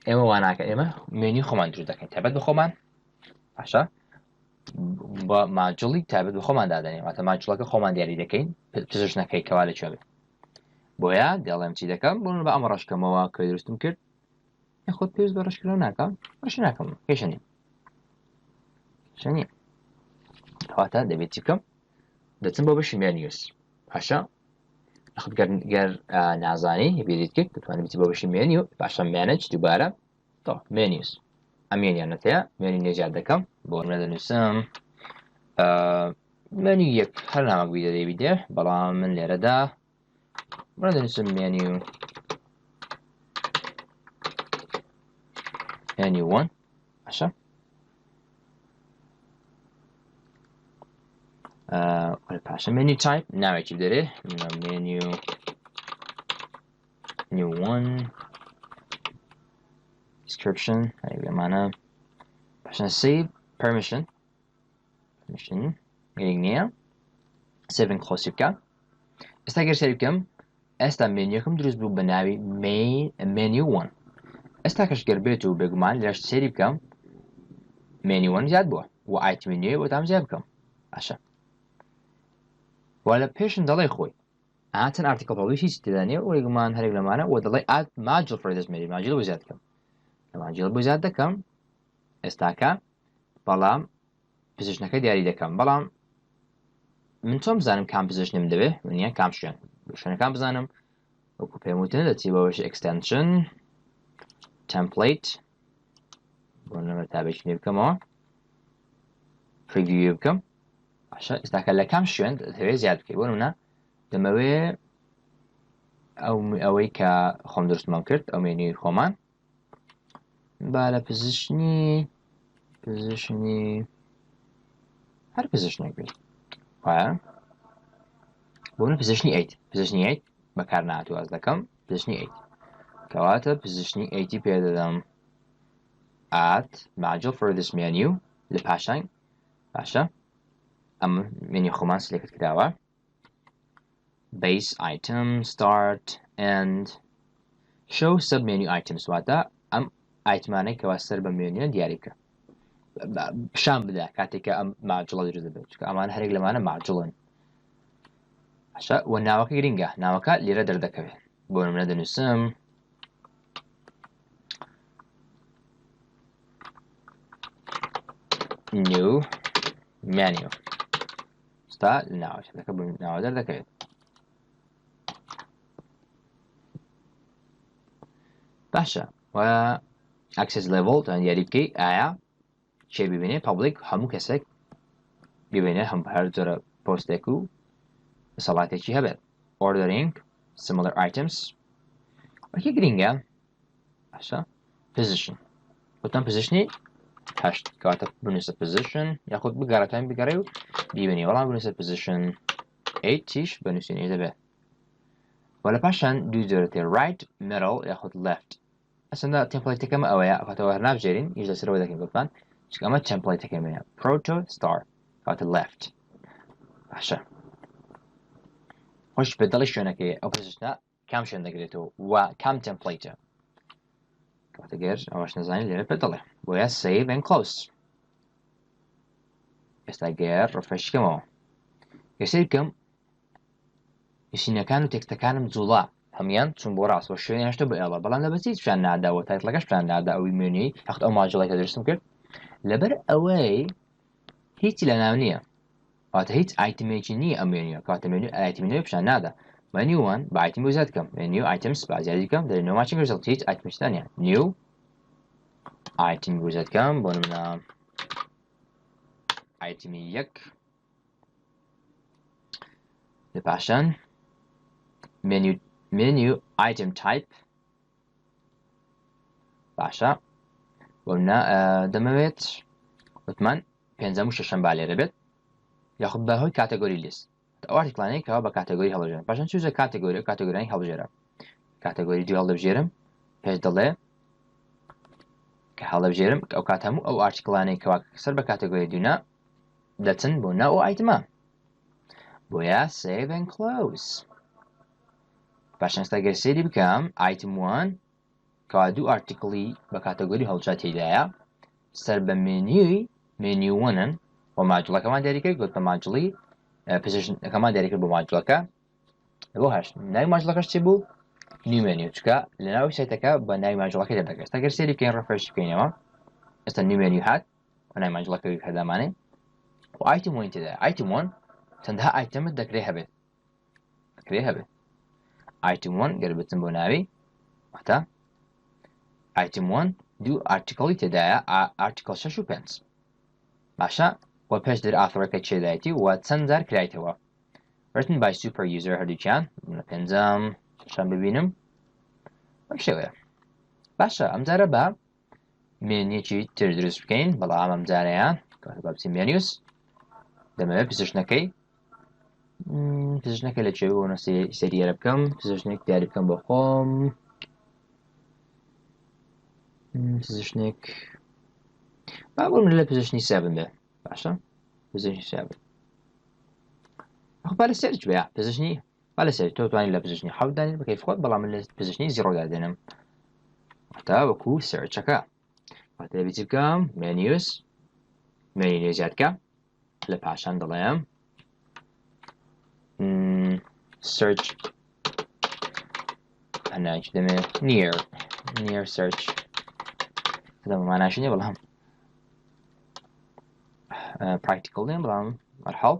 [SPEAKER 1] ئێمە واناکە ئێمە مێنیو خۆمان دروست دەکەین تایبەت بە خۆمان باشە بە ماجڵی تایبەت بە خۆمان دادەنێ واتە ماجڵەکە خۆمان دیاری دەکەین پزیشنەکەی کەوا لەکوێ بێت بۆیە دەڵێم چی دەکەم بۆ بە ئەمە ڕەشکەمەوە کە دروستم کرد خۆت پێویست بە ڕەشکردنەوە ناکەم ڕەش ناکەم کێشە نییە کەواتە دەبێت چی بکەم دەچم بۆ بەشی مێنیوس پاشە گەر نازانی بیریت کرد دەتوانێت بچی بۆ بەشی مێنیو پاشە مێنج دووبارە تۆ مێنیوس ئەمێنیانەتەیە مێنی نێجار دەکەم بۆ منە دەنووسم مێنی یەک هەر نامەک بیدە دەیبیدێ بەڵام من لێرەدا منە دەنووسم مێنیو وان باشە پاشە menu type ناوێکی بدەرێ menu one description لەمانە پاشە save permission گەرێک نییە save and close بکە ئێستا گەر سەری بکەم ئێستا مێنیوەکەم دروست بوو بە ناوی menu one ئێستا کەش گەر بێت و بێگومان لەش سەری بکەم menu one زیاد بووە و ئایتمی نوێ بۆ تام زیاد بکەم باشە وە لە پێشن دەڵێ خۆی ئاتەن ئارتیکل پڵویش هیچ تێدانێ وەیگومان هەرێک لەمانە و دەڵێ ئات ماجل فردەسمێری ماجل بۆ زیاد بکەم لە ماجل بۆ زیاد دەکەم ئێستاکە بەڵام پزیشنەکە دیاری دەکەم بەڵام من چۆن بزانم کام پزیشنم دەبێ منە کام شوێن شوێنەکان بزانم وەکو پێم وتن دەچی بە بەشی extension template بۆ نەمە تابێکی نوێ بکەمەوە preview بکەم باشە ئێستاکە لە کام شوێن دەتەوێت زیاد بکەی بۆ نمونە دەمەوێ ئەوەی کە خۆم دروستمان کرد ئەو مێنیوی خۆمان با لە پزیشنی هەر پزیشنێک بێت وایە بۆ منە پزیشنی 8 بەکار نهاتوو ئاز دەکەم پزیشنی 8 کەواتە پزیشنی 8 پێ دەدەم at module for this menu لە پاشان باشە ئەم مێنیو خۆمان سلێکت کراوە base item start end show sub menu items واتە ئەم ئایتمانەی کەوا سەر بە مێنوە دیاریکە پیشان بدە کاتێککە ئەم ماجوڵە دروست دەبێت چونکە ئەمانە هەرێک لەمانە ماجوڵن باشە و ناوەکە گرینگە ناوەکە لێرە دەردەکەوێت بۆ نمونە دەنووسم new menu ستا ناوەکە بۆ ناوە دەردەکەوێت باشە و access level تان دیاری بکەی ئایا چێ ببینێ پابلیک هەموو کەسێک ببینێ هەم هەر جۆرە پۆستێک و سەڵاتێکی هەبێت ordering similar items وەکی گرینگە باشە position وتان positionی هەشت کەواتە بنووسە position یاخود بگەڕێتان بگەڕێ و بیبینی وەڵام بنووسە position 8 تیش بنووسینی دەبێت وە لە پاشان دوو جۆرەتێ right middle یاخود left ئەسەندا تمپلیتەکەمە ئەوەیە ئەفاتەوە هەر نابژێرین هیچ لەسەرەوە دەکەین گوتمان چونکە ئەمە تمپلیتەکەمەیە proto star کەواتە left باشە خۆش بە دڵی شوێنەکەی ئەو پۆزیشنە کام شوێن دەگرێتەوە و کام تمپلیتە کەواتە گەر ئەوەش نەزانین لێرە پێ دڵێ بۆیە save and close ئێستا گەر ڕفرێشکەمەوە گەسەی بکەم نووسینەکان و تێکستەکانم جوڵا هەمیان چون بۆ ڕاستەوە شوێنی هەشتە بە ئێڵە بەڵام لەبەرچی پیشان ناداوە تایتڵەکەش پیشان نادا ئەوی مێنوی فەقەت ئەو ماجڵێکە دروستم کرد لەبەر ئەوەی هیچی لە ناو نییە واتە هیچ ئایتمێکی نییە ئەم مێنویە کاتە مێنوی ئایتمێنوی پیشان نادا مەنیوان بە ئایتم وزات بکەم مێنیو ئایتمس بە ئازیادی بکەم دەرێ نۆماچینگ ریزڵت هیچ ئایتمشتانیە نیو ئایتم وزات بکەم بۆ نمونە ئایتمی یەک لە پاشان menu item type باشە بۆ منە دەمەوێت وتمان پێنجەم و شەشەم با لێرە بێت یاخود بەهۆی کاتەگۆری لیست ئەو ئارتیکڵانەی کەوا بە کاتەگۆری هەڵبژێرن پاشان چوزە کاتەگۆری کاتەگۆریانی هەڵبژێرە کاتەگۆری دوێ هەڵدەبژێرم پێش دەڵێ کە هەڵدەبژێرم ئەو کات هەموو ئەو ئارتیکڵانەی کەوا سەر بە کاتەگۆری دوونا دەچن بۆ ناو ئەو ئایتمە بۆیە save and close پاشان ئێستا گەر سەیری بکەم ئایتم 1 کەوا دوو ئارتیکڵی بە کاتەگۆری هەڵبژات تێدایە سەر بە مێنیو 1 بۆ ماجوڵەکەمان دیاریکرد گوت بە ماجڵی پزیشنەکەمان دیاریکرد بۆ ماجوڵەکە بۆ هەشت ناوی ماجوڵەکەش چی بوو نیو مێنیو چکە لە ناوی سایتەکە بە ناوی ماجوڵەکەی دەردەکرێت ئێستا گەر سەیری بکەین ڕفرێش بکەینەوە ئێستا نیو مێنیو هات بە ناوی ماجوڵەکەی هەردامانێ و ئایتم 1 تێدایە ئایتم 1 چەندها ئایتمت دەکرێت هەبێت ئایتم 1 گەر بچم بۆ ناوی واتە ئایتم 1 دوو ئارتیکڵی تێدایە ئارتیکڵ 6 و 5 باشە و پێش در ئافرەکە چێدایەتی و چەند جار کرایتەوە written by super user هەردووکیان لە پێنجەم شەم ببینم ئەم شێوەیە باشە ئەم جارە بە مێنیەکی تر دروست بکەین بەڵام ئەم جارەیان کاتە بابچی مێنیوس دەمەوێت پزیشنەکە لە چێوە بۆ سەریەرە بکەم پزیشنێک دیاری بکەم بۆ خۆم پزیشنێک با بۆ من لە پزیشنی 7 بێ باشە پزیشنی 7 با لە سەرچ بێ پزیشنی با لە سەر تۆ توانین لە پزیشنی 7 دانین بە کەیف خۆت بەڵام من لە پزیشنی 0 دادێنم واتە وەکو سەرچەکە واتە بیچ بکەم مێنیوس مێنیو زیادکە لە پاشان دەڵێم search هەناکی دەمێ near search دەمە ماناشی نیە بەڵام practical دێن بەڵام مەرحەڵ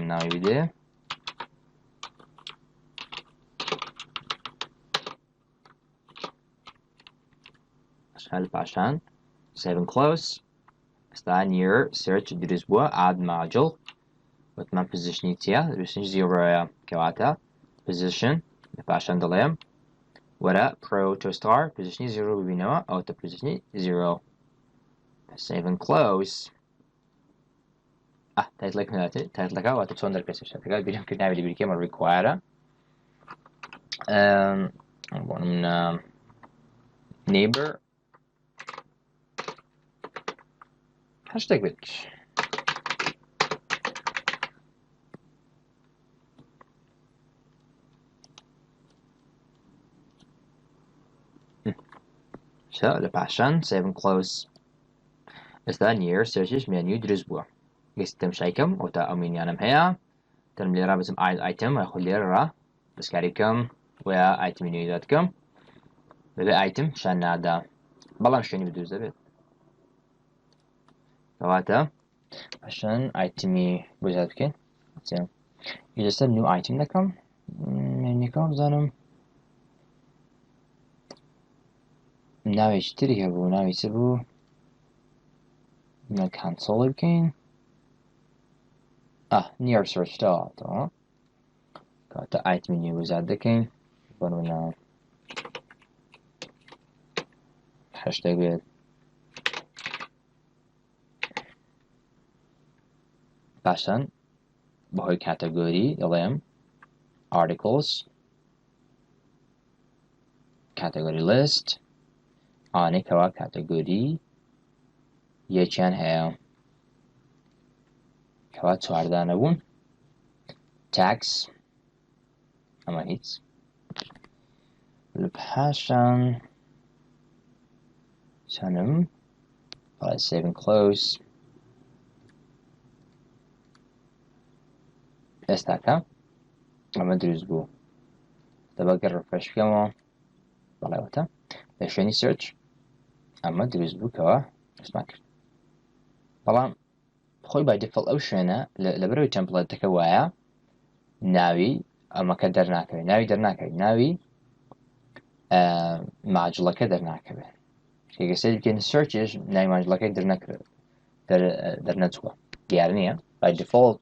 [SPEAKER 1] ناوی ویدێ هەل پاشان save and close ئێستا near search دروست بووە add module وتمان پزیشنی چیە دروستنی زیرۆیە کەواتە position لە پاشان دەڵێم وەرە proto star پزیشنی 0 ببینەوە ئەوتە پزیشنی 0 save and close تایتڵەکە واتە چۆن دەرپێچێت شتەکە بیرم کرد ناوی لەبیرکەمە require بۆ نمونە neighbor هەر شتێک بێت لە پاشان save and close ئێستا near searches menu دروست بووە گەستم شایکەم ئەوتا ئەو مینیانم هەیە دەرم لێرە بزم item یاخۆ لێرە دەستکاری بکەم ویا item نوێی دەکەم بەبێ item شان نادا بەڵام شوێنی بدروست دەبێت کەواتە پاشان itemi بۆ زیاد بکەین لەسەر new item دەکەم مێنیەکەم بزانم ناوێکی تری هەبوو ناوی چ بوو کانسۆڵی بکەین near search داواتەوە کەواتە itemi نوێ بۆ زیاد دەکەین بەنمونە 8 بێت پاشان بەهۆی کاتەگۆری دەڵێم articles category list ئەوانەی کەوا کاتەگۆری یەکیان هەیە کەوا چواردانە بوون tax ئەمە هیچ لە پاشان چەنم save and close ئێستاکە ئەمە دروست بوو دەبەگەر ڕفرەش بکەمەوە بەڵێوەتە لە شوێنی سرچ ئەمە دروست بوو کەوا دروستمان کرد بەڵام خۆی بای دفڵ ئەو شوێنە لەبەرەوەی تەمپڵێتەکە وایە ناوی ئەمەکە دەرناکەوێت ناوی دەرناکەوێت ناوی ماجڵەکە دەرناکەوێت کێگەسەر بکەین سرچش ناوی ماجڵەکەی دەرنەچووە دیار نییە بای دفڵ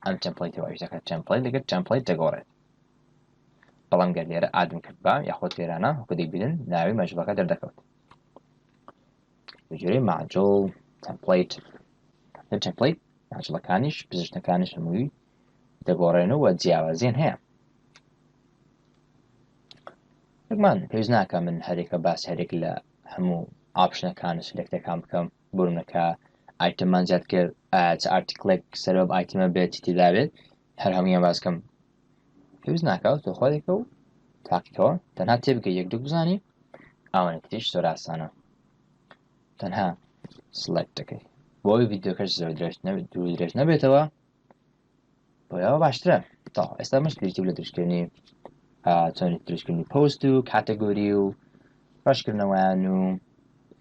[SPEAKER 1] ئەم تەمپڵێتی وایش دەکات تەمپڵێت لەگەر تەمپڵێت دەگۆڕێت بەڵام گەر لێرە ئادم کرد بە یاخۆ لێرانە وەکو دەیبینن ناوی ماجڵەکە دەردەکەوت بەجۆرەی ماجڵ تەمپڵێت تەمپڵێت ماجڵەکانیش پزیشتەکانیش هەمووی دەگۆڕێنەوە جیاوازیان هەیە مان پێویست ناکە من هەرێکە باس هەرێک لە هەموو ئاپشنەکان سلێکتەکان بکەم بۆرمەکە ئایتەممان زیاد کرد چ ئارتیکڵێک سەرۆب ئایتەمە بێت تێدا بێت هەر هەموویان باسکەم پێویست ناکەوت تۆ خۆدێکە و تاقیکەوە تەنها تێبگە یەک دوو بزانی ئەوانە تریش زۆر ئاسانە تەنها سلێکت دەکەی بۆی ڤیدیۆکەش زۆر درێژ نەبێتەوە بۆیەوە باشترە تا ئێستا مشکلێکی لە دروستکردنی چۆنی دروستکردنی پۆست و کاتەگۆری و باشکردنەوەیان و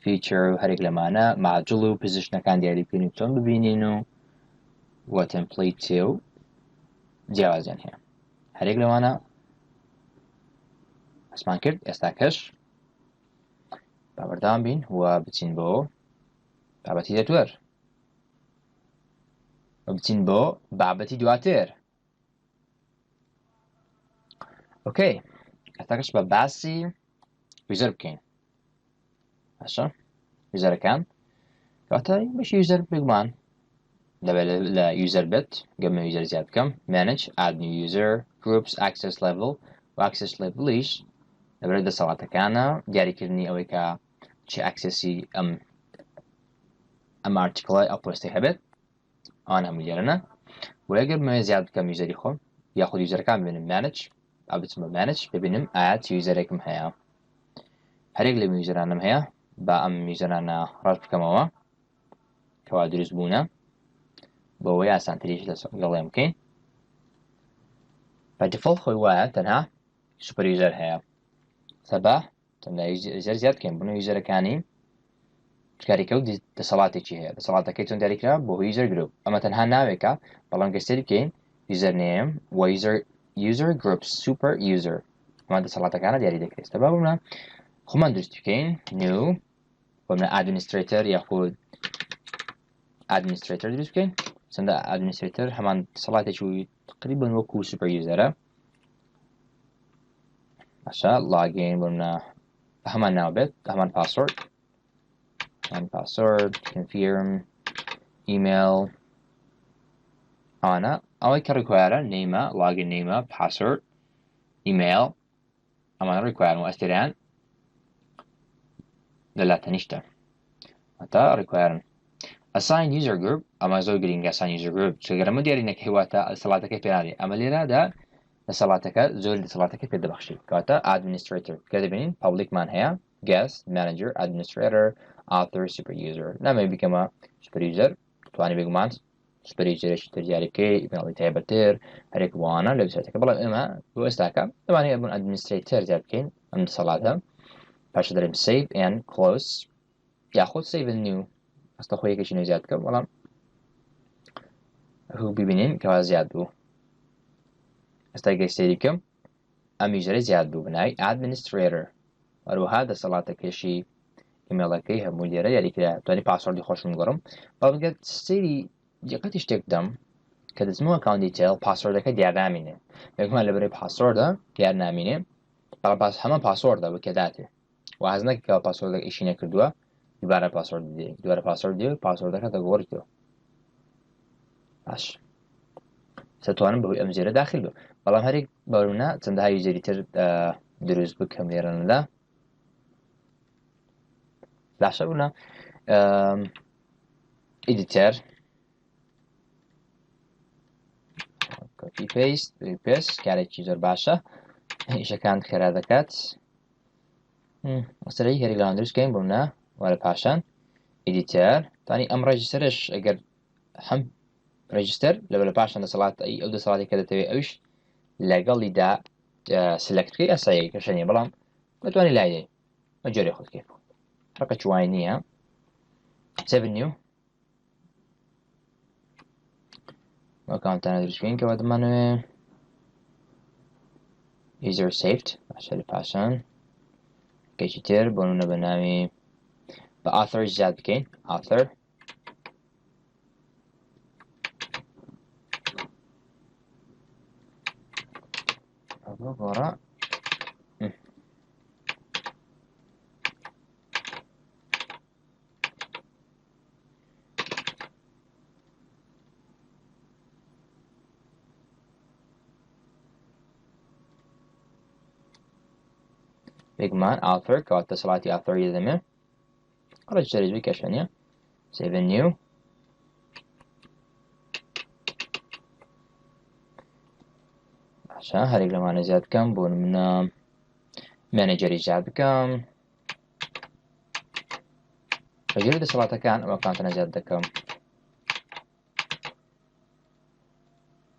[SPEAKER 1] فیچر و هەرێک لەمانە ماجڵ و پزیشنەکان دیاریکردنی چۆن ببینین و تەمپڵێت تێ و جیاوازیان هەیە هەرێک لەوانە هەسمان کرد ئێستا کەش بابەردام بین و بچین بۆ بابەتی دەتوەر بچین بۆ بابەتی دواتر ئۆکەی ئێستاکەش بە باسی یوزەر بکەین باشە یوزەرەکان کەواتە بەشی یوزەر بگومان دەبێت لە یوزەر بێت گەمە یوزەر زیاد بکەم manage add new user groups access level و access levelیش لەبەرە دەسەڵاتەکانە دیاریکردنی ئەوەی کە چی ئەکسسی ئەم ئارتیکڵە ئەو پۆستی هەبێت ئەوان هەموو لێرەنە و ئەگەر مەوێ زیاد بکەم یوزەری خۆم یاخود یوزەرەکان ببینم manage ئابچم بە manage ببینم ئایا چ یوزەرێکم هەیە هەرێک لە یوزەرانم هەیە با ئەم یوزەرانە ڕاست بکەمەوە کەوا دروست بوونە بۆەوەی ئاسانتریش لەگەڵێم بکەین بە دیفۆڵت خۆی وایە تەنها سوپەر یوزەر هەیە سەبا تەنها یوزەر زیاد بکەین بۆنە یوزەرەکانی کاریکە و دەسەڵاتێکی هەیە دەسەڵاتەکەی چۆن دیاریکرا بۆ یوزەر گروپ ئەمە تەنها ناوێکە بەڵام گەستێری بکەین یوزەر نێم و user group super user ئەمە دەسەڵاتەکانە دیاری دەکرێت سەبا بۆمە خۆمان دروست بکەین new بۆمە administrator یاخود administrator دروست بکەین چەندە administrator هەمان دەسەڵاتێکی تقریبا وەکو super userە باشە login بۆمە هەمان ناو بێت هەمان password confirm email ئەوانە ئەوەی کە ڕیکوایرە نەیمە login نەیمە password email ئەمانە ڕیکوایرن و ئەستێران لەلا تەنیشتە هەتا ڕیکوایرن assign user group ئەمە زۆر گرینگە assign user group چگەرەمە دیاری نەکەی واتە دەسەڵاتەکەی پێناڵی ئەمە لێرەدا دەسەڵاتەکە زۆر دەسەڵاتەکە پێدەبەخشی کاتە ئادمینیسترێتر کە دەبینین پابلیکمان هەیە guest manager administrator author super user نامەوێت بیکەمە super user توانی بێگومان super userێکی تر دیاری بکەی ئیمێڵی تایبەتر هەرێک وانە لە وێبسایتەکە بەڵام ئێمە بۆ ئێستاکە دەوانێت بوون ئەدمینسترێتر زیاد بکەین ئەم دەسەڵاتە پاشە دەرێم save and close یاخود save and new ئەستە خۆی یەکێکی نوێ زیاد بکەم بەڵام هەوو ببینین کەوا زیاد بوو ئێستا گەیسێری بکەم ئەم یوزەرە زیاد بوو بنای administrator هەروەها دەسەڵاتەکەشی ئیمێڵەکەی هەموو لێرە یاریکرا توانی پاسوەردی خۆشم گەڕم بەڵام گەر سەیری دقەتی شتێک دەم کە دەچمەوە ئەکاونت دیتیل پاسوەردەکە دیار نامینێ بێگومان لەبەرەی پاسوەردە دیار نامینێ بەڵام هەمە پاسوەردە بکێداتێ واز نەکەوە پاسوەردەکە ئیشی نەکردووە دووبارە پاسوەرد دێ دووبارە پاسوەرد دێ پاسوەردەکە دەگۆڕیتەوە باش دەتوانم بەهۆی ئەم جێرە داخل بم بەڵام هەرێک بەڕوونا چەندەها یوزەری تر دروست بکەم لێرەنەدا باشە بوونە ئیدیتەر کۆپی پێست کارێکی زۆر باشە ئیشەکان خێرا دەکات ئەسەرەی هەرێکلان دروستکەین بوونە وارە پاشان ئیدیتەر توانی ئەم ڕێجیستەرش ئەگەر هەم ڕێجیستەر لەبەر لە پاشان دەسەڵات ئەو دەسەڵاتی کە دەتەوێت ئەوش لەگەڵیدا سلکتکەی ئەسایی کەشە نیە بەڵام دەتوانانی لای ئە جۆرێ خۆتکەی ڕقە چوای نییە سێڤن نیو ئەکاونتانە دروستکەین کەەوە دەمانوێ user saved باشە لە پاشان کەیکی تر بۆ نمونە بە ناوی بە author زیاد بکەین author گۆڕە بێگومان author کەواتە دەسەڵاتی authۆری دەمێ ڕێژ جەرێژوی کەشە نیە save and new باشە هەرێک لەمانە زیاد بکەم بۆ نمونە مانێجەری زیاد بکەم بەژێر دەسەڵاتەکان ئەمە ئەکاونتانە زیاد دەکەم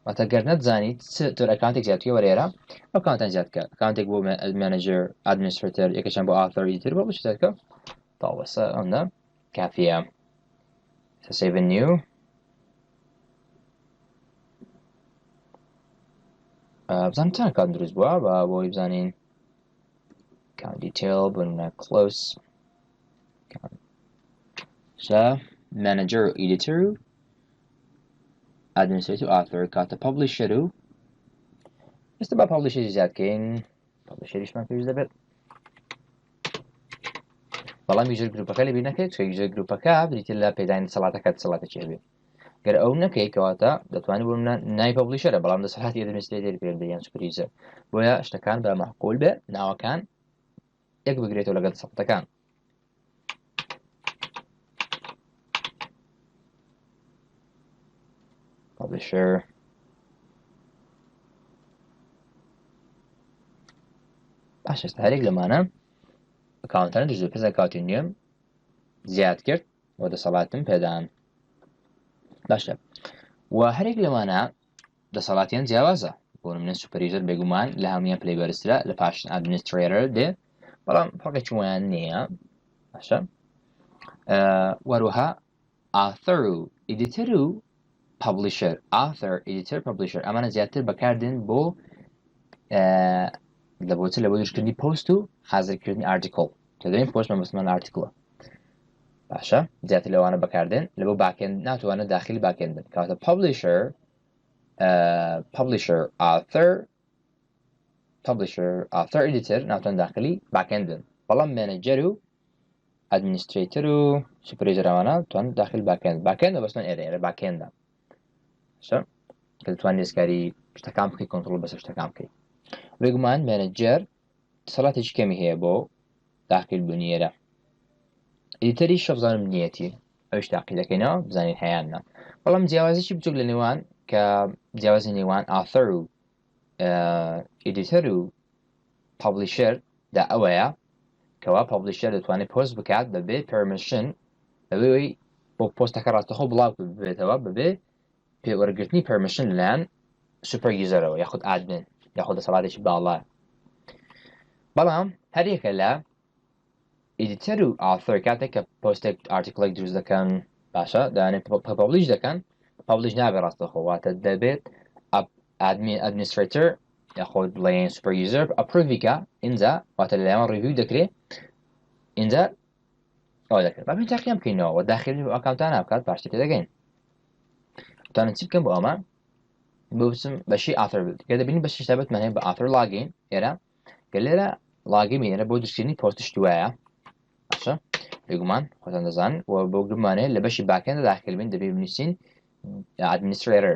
[SPEAKER 1] واتە گەر نەتزانیت تۆر ئەکاونتێک زیاتویە وەرێرە ئەکاونتان زیاد کە ئەکاونتێک بۆ مانێجەر ئادمینسترێتەر یەکەشان بۆ ئاوتۆری تر بۆ بچ دەکەم تاوەسە ئەمدا کافیە save and new بزانین چەند ئەکاونت دروست بووە بۆی بزانین account detail بۆ نمونە close manager و editor و administrator و author کاتە publisher و ئێستا با publisher زیاد کەین publisherیشمان پێویست دەبێت بەڵام user گروپەکە لەبیر نەکەیت چکە user گروپەکە بریتە لە پێدانی دەسەڵاتەکە دەسەڵاتێکی هەبێت گەر ئەو نەکەی کەواتە دەتوانێت بۆ منە نای publisherە بەڵام دەسەڵاتی administrator پێ یان super user بۆیە شتەکان بە معقول بێ ناوەکان یەک بگرێتەوە لەگەڵ دەسەڵاتەکان publisher باش ئێستا هەرێک لەمانە ئەکاونتانە دروست پێش ئەکاونتی نوێم زیاد کرد بۆ دەسەڵاتم پێدان باشە و هەرێک لەمانە دەسەڵاتیان جیاوازە بۆ نمونە سوپەرڤیزەر بێگومان لە هەمویان پلەی بەرزترە لە پاشن ئادمینسترێتەر دێ بەڵام فەرقێکی وایان نییە باشە وەروەها author و editor و publisher author editor publisher ئەمانە زیاتر بەکاردێن بۆ لە بۆچە لە بۆ دروستکردنی پۆست و حازرکردنی ئارتیکڵ کە دەبین پۆستمان بەسمان ئارتیکڵە باشە زیاتر لەوانە بەکاردێن لە بۆ باکێند ناتوانە داخلی باکێند بن کەواتە publisher author editor ناتوان داخلی باکێند بن بەڵام مانێجەر و ئەدمینسترێتەر و سوپەرڤیزەر ئەوانە توان داخل باکێندە بەسمان ئێرە باکێندە باشە کە دەتوانێت دەستکاری شتەکان بکەی کۆنتڕۆڵ بەسەر شتەکان بکەیت بێگومان مانێجەر دەسەڵاتێکی کەمی هەیە بۆ داخل بوونی ئێرە ئیدیتەری شەفزانم نیەتی ئەوش تاقی دەکەینەوە بزانین هەیەیاننا بەڵام جیاوازێکی بچووک لە نێوان کە جیاوازی نێوان author و ئیدیتەر و پابلیشەر دا ئەوەیە کەوا پابلیشەر دەتوانێت پۆست بکات بەبێ پەرمیشن بەبێەوەی بۆ پۆستەکە ڕاستەخۆ بڵاو بێتەوە بەبێ پێوەرگرتنی پەرمیشن لەلایەن سوپەر یوزەرەوە یاخود ئادمین یاخود دەسەڵاتێکی باڵایە. بەڵام هەرێکە لە ئیدیتەر و ئاثەر کاتێک کە پۆستێک ئارتیکڵێک دروست دەکەن باشە دەیانێت پەبلیش دەکەن پەبلیش نابێت ڕاستەخۆ واتە دەبێت ئەدمینسترێتەر یاخۆ بڵێن سوپەر یوزەر ئەپڕۆڤیکە ئینجا واتە لەلایەن ڕیڤیو دەکرێت ئینجا ئەوە دەکرێت با بێت تاقییان بکەینەوە و داخلی ئەکاونتان نابکات پاشتی پێ دەگەین توانن چی بکەم بۆ ئەمە بۆ بچم بەشی ئاثەر بێت کە دەبینی بەشی تایبەتمان هەیە بە ئاثەر لاگین ئێرە کە لێرە لاگین ئێرە بۆ دروستکردنی پۆستش دوایە باشە بێگومان خۆتان دەزانن و بۆ گرمانەیە لە بەشی باکەندە داخل بین دەبێت بنووسین ئادمینسترێتەر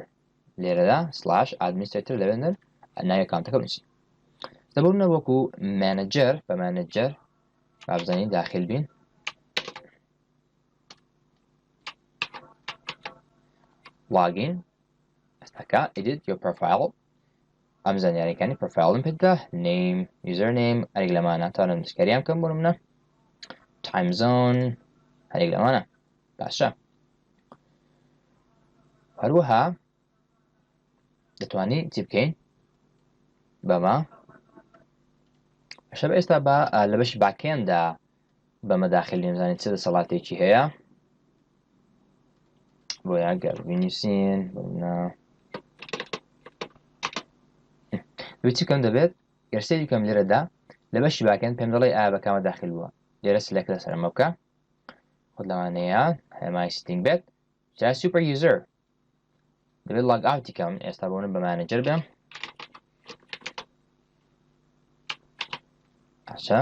[SPEAKER 1] لێرەدا سلاش ئادمینسترێتەر لەبێنەر ناوی ئەکاونتەکە بنووسین دەبڕونە وەکو مانەجەر بە مانەجەر بابزانین داخل بین login ئەستەکە edit your profile ئەم زانیاریەکانی پروفایلم پێدا name username هەرێک لەمانە تاوانم نووسکاریان بکەم بۆ نمونە time zone هەرێک لەمانە باشە هەروەها دەتوانین چی بکەین بەمە بەشە بە ئێستا بە لە بەشی باکێندا بەمە داخل نێمزانین چ دەسەڵاتێکی هەیە بۆ یاگەر بنووسین دوچی کەم دەبێت گەرسێری کەم لێرەدا لە بەشی باکەند پێم دەڵێ ئایا بەکامە داخل بووە لێرە سلێکت لەسەر ئەمە بکە خۆت لەوانەیە هەمای ستینگ بێت جا سوپەر یوزەر دەبێت لاگ ئاوتی کەم ئێستا بۆنم بە مانەجەر بێم باشە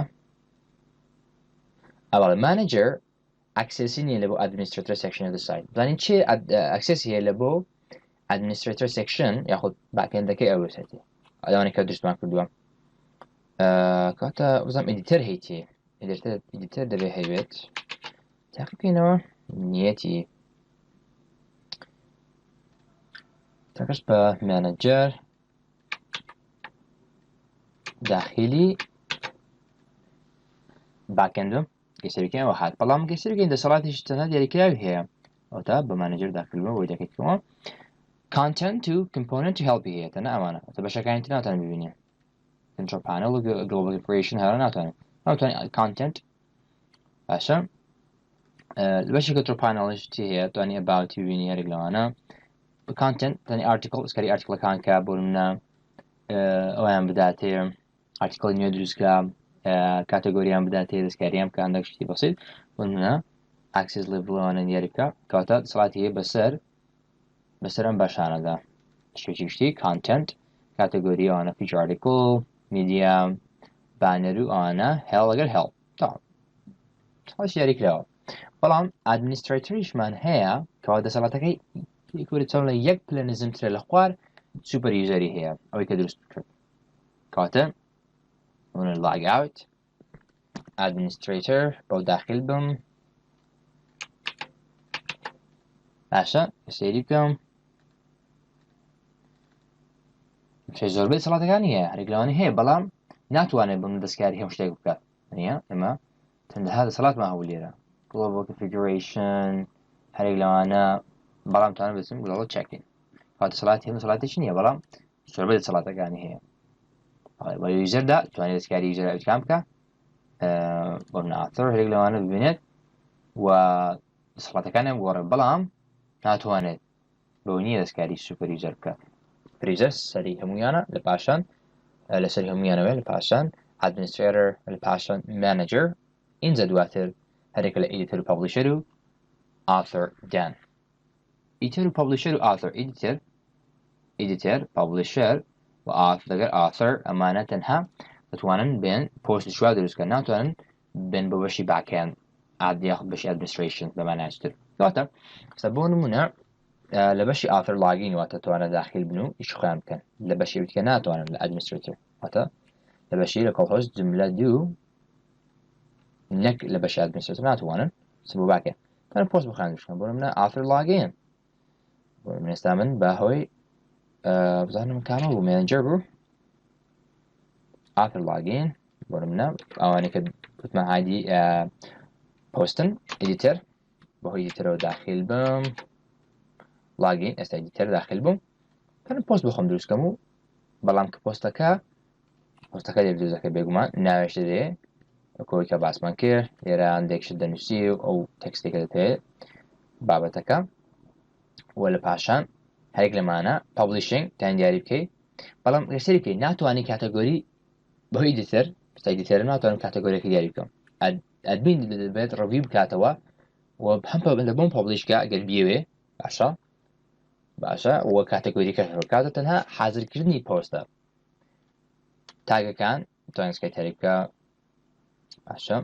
[SPEAKER 1] ئەوڵ مانەجەر ئەکسسی نیە لە بۆ ئەدمینسترێتەر سێکشنە دەسایت بزانین چێ ئەکسسی هەیە لە بۆ ئەدمینسترێتەر سێکشن یاخود باکەندەکەی ئەوەسەتی ئەوانەی کە دروستمان کردووە کاتە وزانم ئیدیتەر هەیتێ ئیدیتەر دەبێ هەیوێت تاقی بکەینەوە نیەتی تاقش بە مانەجەر داخلی باکەندم گەسەرەکەیەوە هات بەڵام گەسەرەکەی دەسەڵاتیش تەنها دیاریکراوی هەیە ئەوتا بە مانەجەر داخلەوە بۆی دەکەیتەوە content و component to help هەیە تەنها ئەمانە ئەوتە بەشەکانی تر ناتوانین ببینین control panel و global operation هەرە ناتوانین content باشە بەشی control panelش چی هەیە توانی about ببینی هەرێک لەوانە content تەنی article ئەسکاری articleەکان کە بۆ نمونە ئەویان بداتێ article نوێ دروستکە کاتەگۆریان بداتێ دەستکاریان بکە هەندێک شتی بەسیط بۆ نمونە access level ئەوانە دیاری بکە کەواتە دەسەڵاتی هەیە بەسەر ئەم باشانەدا شتێکی شتی content کاتەگۆری ئەوانە feature article media banner و ئەوانە هەڵ لەگەر هەڵ هەڵش دیاریکراوە بەڵام ئادمینسترێتەریشمان هەیە کەوا دەسەڵاتەکەی چۆن لە یەک پلە نزمترە لە خوار سوپەر یوزەری هەیە ئەوەی کە دروست کرد کەواتە log out administrator بەو داخل بم باشە سەیری بکەم زۆربەی دەسەڵاتەکانی هەیە هەرێک لەوانەی هەیە بەڵام ناتوانێت بم دەستکاری هەم شتێک بکات ئەمە تەنها دەسەڵاتمان هەبوو لێرە global configuration هەرێک لەوانە بەڵام توانێت بچم global checking کەواتە دەسەڵاتی هەم دەسەڵاتێکی نییە بەڵام زۆربەی دەسەڵاتەکانی هەیە بە یوزەردا توانێت دەستکاری یوزەر ئەوتکان بکە بۆ ناتۆر هەرێک لەوانە ببینێت و دەسەڵاتەکانیان گۆڕێت بەڵام ناتوانێت بەو نییە دەستکاری سوپەر یوزەر بکە پریزەر سەری هەمویانە لە پاشان لەسەر هەمویانەوە لە پاشان ئادمینسترێتەر لە پاشان مانەجەر ئینجا دواتر هەرێکە لە ئیدیتەر و پەبلیشەر و ئاثەر دان ئیدیتەر و پەبلیشەر و ئاثەر ئیدیتەر پەبلیشەر و لەگەر ئاثەر ئەمانە تەنها دەتوانن بێن پۆست شوا دروستکە ناتوانن بێن بە بەشی باکەند یاخود بەشی ئەدمینسترێشن بەمانایشتر کەواتە ئێستا بۆ نمونە لە بەشی ئاثەر لاگین واتە توانە داخل بن و ئیش خۆیان بکەن لە بەشی وتکە ناتوانن لە ئەدمینسترێتەر واتە لە بەشی لە کۆڵهۆز جوملە دوو نەک لە بەشی ئەدمینسترێتەر ناتوانن بۆ باکە تەنە پۆست بخوان بشکەن بۆ نمونە ئاثەر لاگین بۆ نمونە ئێستا من بەهۆی بزانم کامە بوو مانەجەر بوو after login بۆ نمونە ئەوانەی کە وتمان هایدی پۆستن ئیدیتر بەهۆی ئیدیترەوە داخل بم login ئێستا ئیدیتر داخل بووم کەم پۆست بخۆم دروستکەم و بەڵام کە پۆستەکە لێ دروستەکە بێگومان ناوێشتە دێ وەکەوەی کە باسمان کرد لێرە هەندێکشت دەنووسی و ئەو تەکستێکە دەتەوێت بابەتەکە وە لە پاشان هەرێک لەمانە پابلیشینگ تان دیاری بکەیت بەڵام لەسەری بکەیت ناتوانانی کاتەگۆری بەهۆی ئیدیتر ئیدیتر ناتوانم کاتەگۆریەکە دیاری بکەم ئەدمین دەبێت ڕەوی بکاتەوە و هەم لە بۆم پابلیشکە ئەگەر بیەوێ باشە وە کاتەگۆریەکە کاتە تەنها حازرکردنی پۆستە تاگەکان دەتوانین سکەیتەری بکە باشە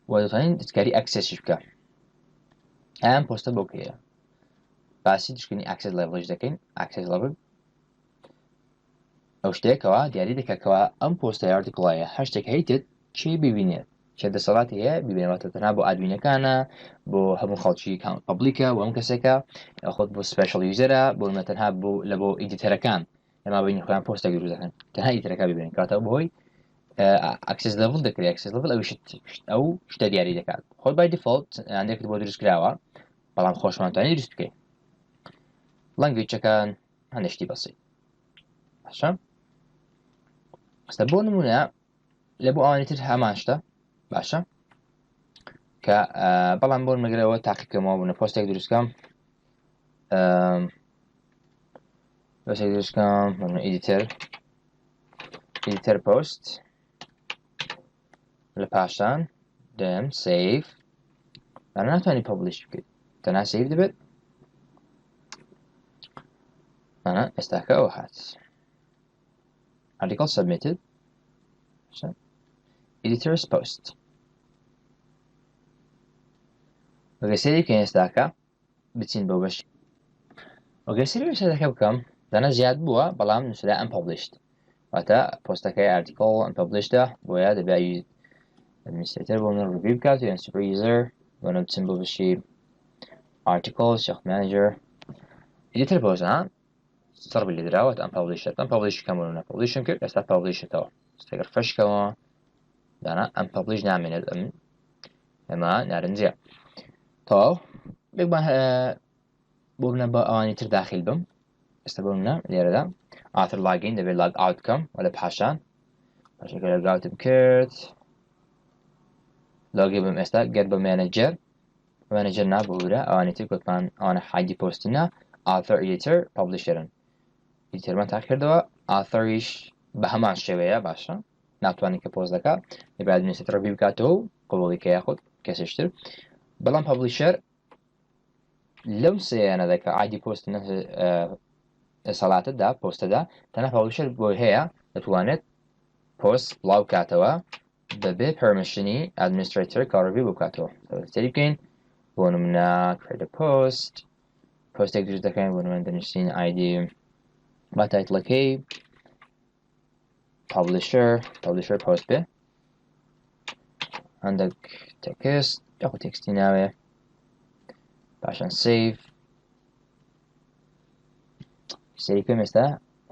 [SPEAKER 1] و دەتوانین دەستکاری ئەکسسیش بکە ئەم پۆستە بۆ کێیە باسی دروستکردنی ئاکسس لێڤڵش دەکەین ئاکسس لێڤڵ ئەو شتێکەوە دیاری دەکەکەوە ئەم پۆستە ئارتیکڵایە هەر شتێک هەیتت چی ببینێت چه دەسەڵاتی هەیە ببینێتە تەنها بۆ ئادمینەکانە بۆ هەموو خەڵکی پەبلیکە و ئەم کەسێکە خۆت بۆ سپیشەل یوزەرە بۆ تەنها لە بۆ ئیدیتەرەکان ئەما بینی خۆیان پۆستێک دروست دەکەن تەنها ئیدیتەرەکە ببینن کاتەوە بەهۆی ئاکسس لێڤڵ دەکرێت ئاکسس لێڤڵ ئەو شتە دیاری دەکات خۆت بای دیفۆڵت هەندێکت بۆ دروست کراوە بەڵام خۆشمانتوانی دروست بکەیت لەنگویجەکان هەندێک شتی بەسیط باشە ئەستا بۆ نمونە لە بۆ ئەوانی تر هەمان شتە باشە کە بەڵام بۆ نمەگرەوە تاقیکەمەوە بوونە پۆستێک دروستکەم ئیدیتر پۆست لە پاشان دەم سیڤ ناتوانانی پەبلیش بکەیت تەنها سیڤ دەبێت ئێستاکە ئەوە هات article submitted editor's post وەگەسەری بکەین ئێستاکە بچین بۆ بەش وەگەسەری وێبسایتەکە بکەم دەنا زیاد بووە بەڵام نووسرا unpublished واتە پۆستەکەی article unpublishedە بۆیە دەبێت administrator بۆ من ڕیڤیو بکات یان super user بۆ نە بچین بۆ بەشی articles شەخ manager editor post سەربی لێ دراوەت ئەم پابلیش کەمەوە پابلیشم کرد ئێستا پابلیشێتەوە ستێگەر فەشکەوە دانا ئەم پابلیش نامێنێت ئەمە نارنجیە تەواو بێکمان بۆ بنە بە ئەوانی تر داخل بم ئێستا بۆ منە لێرەدا ئاتر لاگین دەبێت لاگ ئاوت بکەم و لە پاشان باشەکە لە گاوتم کرد لاگی بم ئێستا گەر بە مانەجەر نابوورە ئەوانی تر گوتمان ئەوانە حایدی پۆستینە ئاتر ئیدیتر پابلیشەرن ئیدیترمان تا کردەوە ئاتەریش بە هەمان شێوەیە باشە ناتوانانی کە پۆست دەکات دەبێت ئەدمینسترێتۆر ڕیڤیو بکاتەوە و قبوڵیکە یاخود کەسێشتر بەڵام پابلیشەر لەم سێیانە دەکە ئایدی پۆست سەڵاتەدا پۆستەدا تەنها پابلیشەر بۆی هەیە دەتوانێت پۆست بڵاو بکاتەوە بەبێ پەرمیشنی ئەدمینسترێتۆر کە ڕیڤیو بکاتەوە سەری بکەین بۆ نمونە create a post پۆستێک دروست دەکەین بۆ نمونە دەنووسین ئایدی با تایتڵەکەی publisher post بێ هەندێک تێکست یاخود تێکستی ناوێ پاشان سیڤ سەری پێم ئێستا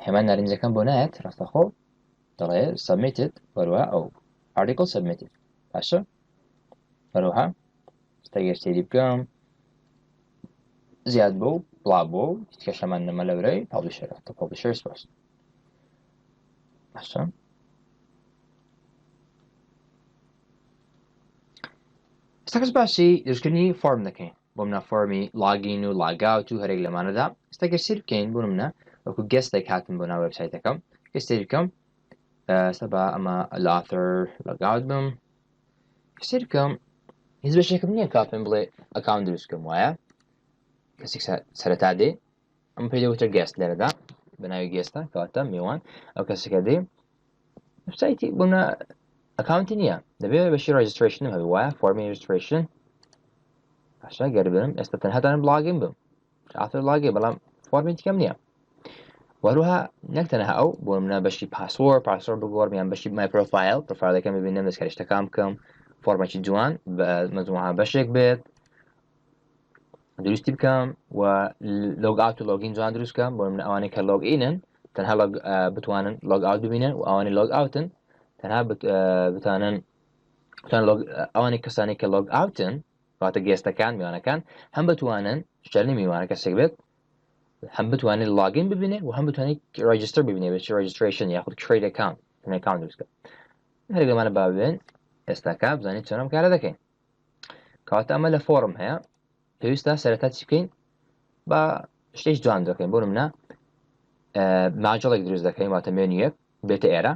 [SPEAKER 1] هێمان نارنجەکەم بۆ نایەت ڕاستەخۆ دەڵێ submitted وەروە ئەو article submitted باشە وەروەها ستەگەر سەیری بکەم زیاد بوو بڵا بوو هیچکەش هەمان نەمە لەورەی پابلیشەرە تا publisher's post باشە ئێستاکەس باسی دروستکردنی فۆرم دەکەین بۆ منە فۆرمی لاگین و لاگاوت و هەرێک لەمانەدا ئێستاگەر سیر بکەین بۆ منە وەکو گەستێک هاتن بۆ ناو وێبسایتەکەم سیر بکەم ئێستا بە ئەمە لە ئاتر لاگاوت بم سیر بکەم هیچ بەشێکم نییە کا پێم بڵێ ئەکاونت دروست بکەم وایە کەسێک سەرەتا دێ ئەمە پێی دەوتە گەست لێرەدا بە ناوی گێستە کەواتە میوان ئەو کەسێکە دێ وێبسایتی بۆ منە ئەکاونتی نییە دەبێت بەشی ڕێجستریشنم هەبێ وایە فۆرمی ڕێجستریشن باشە گەر بم ئێستا تەنها دەتوانم بڵاگین بم ئاتر لاگێ بەڵام فۆرمی دیکەم نییە وەروها نەک تەنها ئەو بۆ منە بەشی پاسوەڕ بگۆڕم یان بەشی مای پرۆفایلەکەم ببینم دەستکاری شتەکان بکەم فۆرمێکی جوان بە مەجموعە بەشێک بێت دروستی بکەم و لۆگ ئاوت و لۆگین جوان دروست بکەم بۆ من ئەوانەی کە لۆگ ئینن تەنها بتوانن لۆگ ئاوت ببینن و ئەوانەی لۆگ ئاوتن تەنها بتوانن ئەوانەی کەسانی کە لۆگ ئاوتن واتە گێستەکان میوانەکان هەم بتوانن شتێنی میوانە کەسێک بێت هەم بتوانێت لاگین ببینێت و هەم بتوانێت ڕێجستەر ببینێت بێت ڕێجستریشن یاخود کریت ئەکاونت ئەکاونت دروستکە هەرێک لەمانە با ببێن ئێستاکە بزانیت چۆن ئەم کارە دەکەین کەواتە ئەمە لە فۆرم هەیە پێویستە سەرەتا چی بکەین بە شتێک جوان دەکەین بۆ نمونە ماجڵێک دروست دەکەین واتە مێنویەک بێتە ئێرە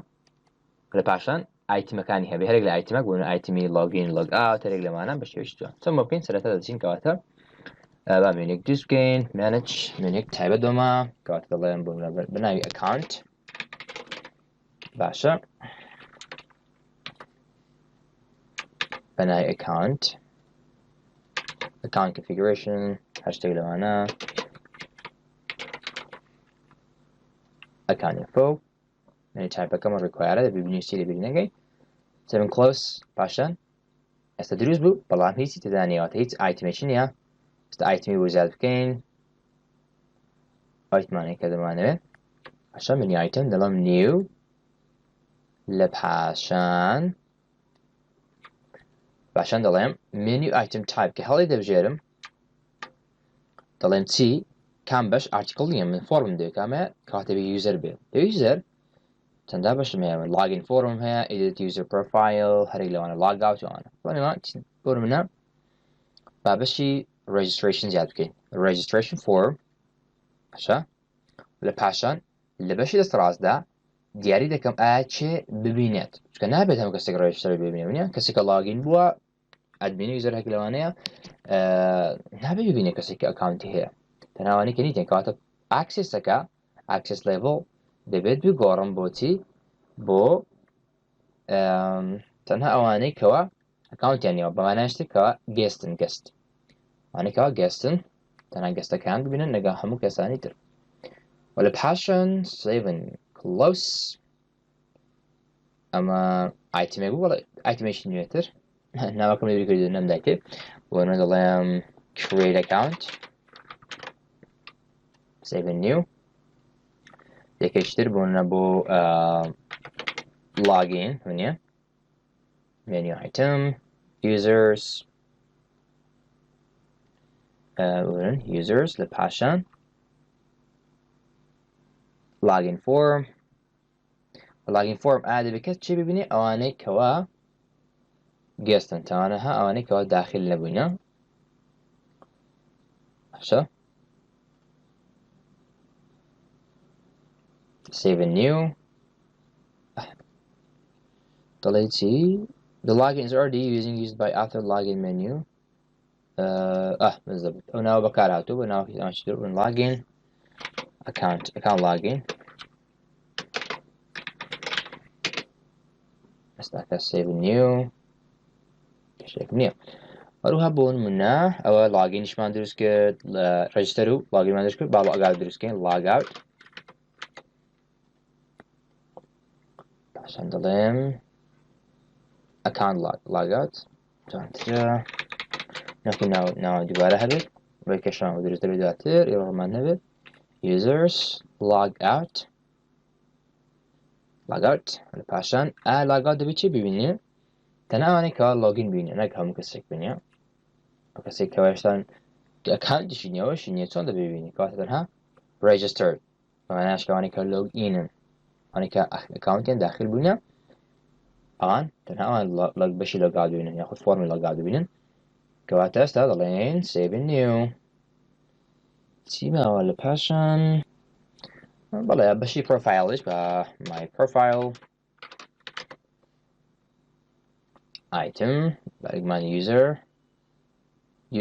[SPEAKER 1] لە پاشان ئایتیمەکانی هەبێ هەرێک لە ئایتیمەک بوون ئایتیمی لۆگین لۆگ ئاوت هەرێک لەمانە بە شێوەیەکی جوان چۆن بۆ بکەین سەرەتا دەچین کەواتە با مێنویەک دروست بکەین مانج مێنویەک تایبەت دۆمە کەواتە دەڵێن بۆ بناوی ئەکاونت باشە بناوی ئەکاونت account configuration هەشتێک لەوانە account info مێنوی تایپەکەمە ڕیکوایرە دەبی بنووسی لەبیری نەکەی سەرن close پاشان ئێستا دروست بوو بەڵام هیچی تێدا نیەوەتە هیچ ئایتمێکی نییە ئێستا ئایتمی بۆ زیاد بکەین ئایتمانەی کە دەمانەوێت پاشان منی ئایتم دەڵێم new لە پاشان دەڵێم menu item type کە هەڵی دەبژێرم دەڵێم چی کام بەش ئارتیکڵ نییە من فۆرم دەوێت کامە کاتەبێ یوزەر بێت یوزەر چەندە بەشم هەیە لاگین فۆرم هەیە edit user profile هەرێک لەوانە لاگ ئاوت ئەوانە بۆ منە با بەشی registration زیاد بکەین registration form باشە لە پاشان لە بەشی دەست ڕاستدا دیاری دەکەم ئایا چێ ببینێت چکە نابێت هەموو کەسێک ڕێژیستەر ببینێ کەسێکە لاگین بووە ئەدمینی یوزەر هەک لەوانەیە نابێت ببینێت کەسێکی ئەکاونتی هەیە تەناوانەی کە نیتێن کەواتە ئاکسسەکە ئاکسس لێڤڵ دەبێت بگۆڕم بۆچی بۆ تەنها ئەوانەی کەوا ئەکاونتیان نیەوە بەمانای شتێکەوە گێستن گەست وانێکەوە گەستن تەنها گەستەکان ببینن لەگەڵ هەموو کەسانی تر و لە پاشان سیڤن کلۆس ئەمە ئایتمێک بوو بەڵێ ئایتمێکی نوێتر ناوەکەم لێبری کردو نەمدایتێ بۆ نە دەڵێم create account save and new یەکێکتر بوونە بۆ login ونیە menu item users users لە پاشان login form ئادەبێت کەس چی ببینێ ئەوانەی کەوا گەستن تەوانەها ئەوانەی کەوا داخل نەبووینە باشە save and new دەڵێ چی the login is already used by author login menu بالضبط ئەو ناوە بەکار هاتوو بۆ ناوەکەی تر بن login account login ئێستاکە save and new شتێک نییە هەروها بۆ نمونە ئەوە لاگینیشمان دروست کرد لە ڕێجستەر و لاگینمان دروست کرد با بۆ ئەگار دروستکەین لاگ ئاوت پاشان دەڵێم ئەکاونت لاگ ئاوت جوانترە نەکو ناوە دووبارە هەبێت بۆ کێشان دروست دەبێت دواتر ئێوەمان نەبێت users log out لە پاشان لاگ ئاوت دەبێت چی ببینێ تەنها ئەوانەی کەوا لۆگین ببینێ نەک هەموو کەسێک بینێ ئەو کەسێک کەوا هێشتا ئەکاونتیشی نییەوەشی نییە چۆن دەبێت ببینی کەواتە تەنها registered بەمانایش کە ئەوانەی کە لۆگ ئینن ئەوانەی کە ئەکاونتیان داخل بووینە ئەوان تەنها ئەوان بەشی لۆگ ئاوت ببینن یاخود فۆرمی لۆگ ئاوت ببینن کەواتە ئێستا دەڵێن save and new چی ماوە لە پاشان بەڵێ بەشی پرۆفایلیش بە my profile item بەرگمان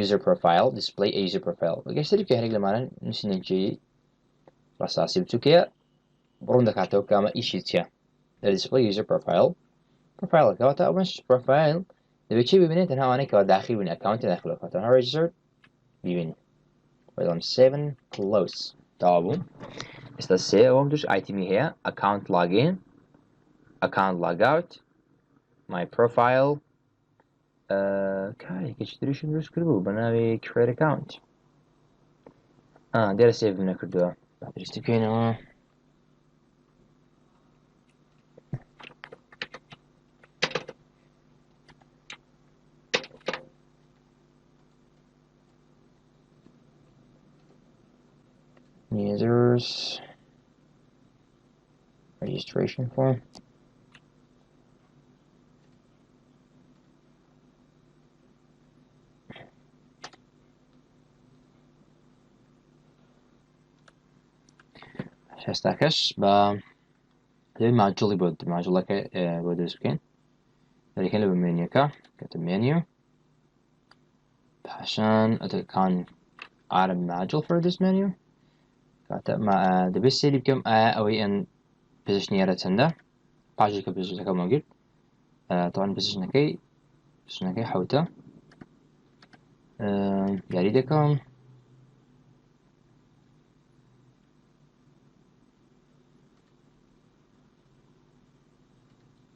[SPEAKER 1] user profile display a user profile گەشتری کە هەرێک لەمانە نووسینێکی ڕەساسی بچووکەیە ڕوون دەکاتەوە کە ئەمە ئیشی چییە لە display user profile کەواتە ئەوەش profile دەبێت چی ببینێت تەنها ئەوانەی کەوا داخل بوون ئەکاونتی داخل بکات تەنها registered ببینی بەڵام 7 close تەواو بوو ئێستا سێ ئەوەم توش ئایتمی هەیە account login account log out my profile کارێکێکی تریشم دروست کرد بوو بە ناوی create account دیارە سێڤ نەکردووە با دروستی بکەینەوە users registration form. شستاكش با ماجولي بود ماجولك بود بكين لكن لو منيوكا كتب منيو عشان كان عالم معجل for this menu كاتب ما دبي سيري بكم او ان بوزيشن يارا تندا باجي كبوزيشن كم موجود طبعا بوزيشن كي حوته ياري دكم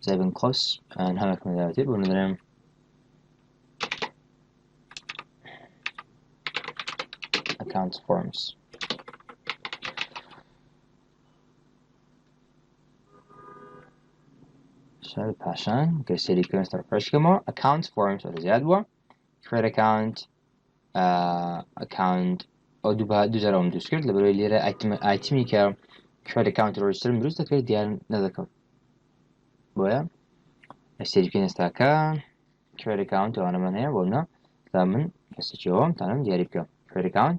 [SPEAKER 1] زي close and هم كم دلوقتي بنضرب account forms شال پاشان که سری کنیم استر فرش کما account forms ولی زیاد بوا create account account او دو زرام دوست کرد لبروی لیره ایتمی که create account رو رجستر درست کرد دیار ندکم بویا سری کنیم استاکا create account و آن من هیا بولنا زمین کسی چیوام تانم دیاری بکم create account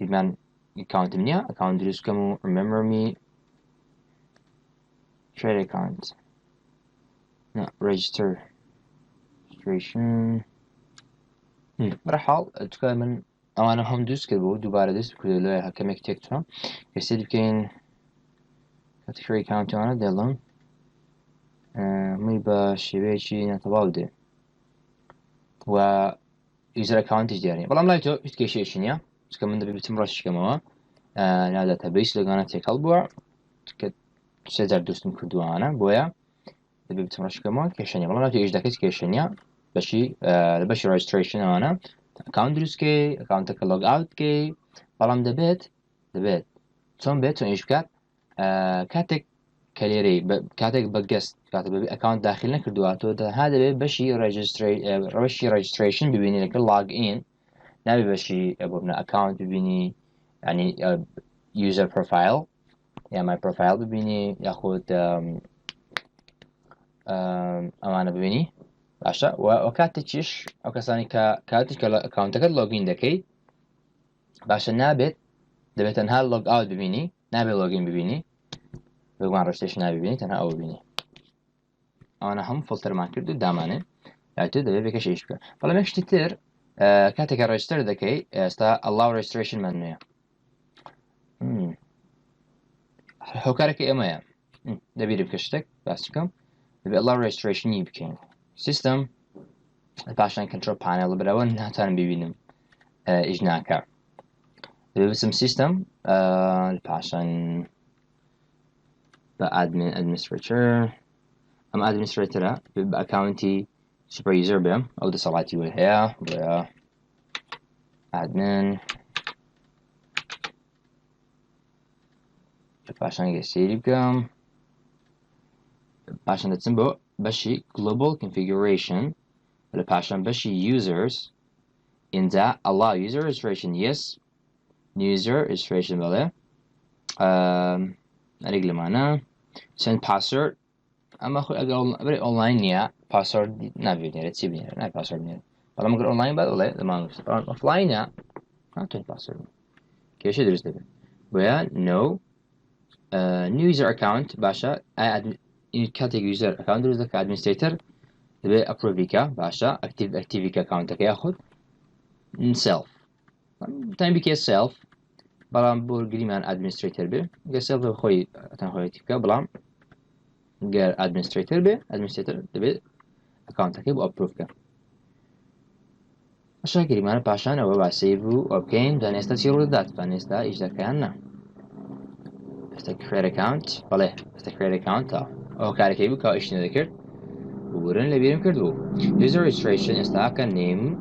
[SPEAKER 1] من account منیا account درست کمو remember me create account no registration برحال تكون من أنا هم دوس كده دوباره دوس بكل له كميك تكتهم يصير كين category account أنا دلهم مي بشيء شيء نتبادل و user account جدياني والله ما يتو يتكشي شنيا بس كمان دبي بتمرش كمان نادا تبيس لقانا تكال بوا كت سيزار دوستم كردوانا بويا دبي بتمرش كمان كشنيا والله ما يتو إيش دكتي كشنيا بشي بشي registration أنا account دروس كي account تك log out كي والله دبيت ثم بيت إيش بكات كاتك كليري كاتك بجست كاتب account داخلنا كردواتو هذا بشي registration ببيني لك log in نبي بشي أبونا account ببيني يعني user profile يعني my profile ببيني ياخد أمانة ببيني باشا وكاتشيش أو كساني كاتش account تكد login دكي باشا نابت دبي تنها log out ببيني نابي login ببيني بقوان رجستريشن نابي ببيني تنها أو ببيني أنا هم فلتر ما كردو دامانه لاتو دبي بكش إيش بكا فلا ماكش تتر كاتك register دكي استا allow registration منويا هوكارك إيمايا دبي بكشتك باستكم دبي allow registration يبكين system باشان control panel براون هاتان ببينم إجناكا دبي بسم system باشان admin administrator أما administrator بأكاونتي super user بهم أو ده صلاتي وهي admin باشان يسيري بكم باشان تسمبو بشي global configuration باشان بشي users in that allow user registration yes user registration بله أريد معنا send password أما أخو أقول online يا password نبي نرى تسيبني نبي password نرى فلما أقول online بعد ولا لما أقول offline يا ما تون password كيف يدرس ده ويا no new user account باشا category user account درس ده administrator تبي approve كا باشا active account كياخد self تاني بكي self بلام بورجري من administrator به self خوي تنخوي تبكا بلام غير administrator به administrator تبي account كي بو approve كا أشياء من باشان أو بسيفو أوكين دانيستا تيرو دات فانيستا إيش ذكرنا است create account بله است create account أو كاره كي بكا إيش نذكر وبرن اللي بيرم كردو user registration است كان name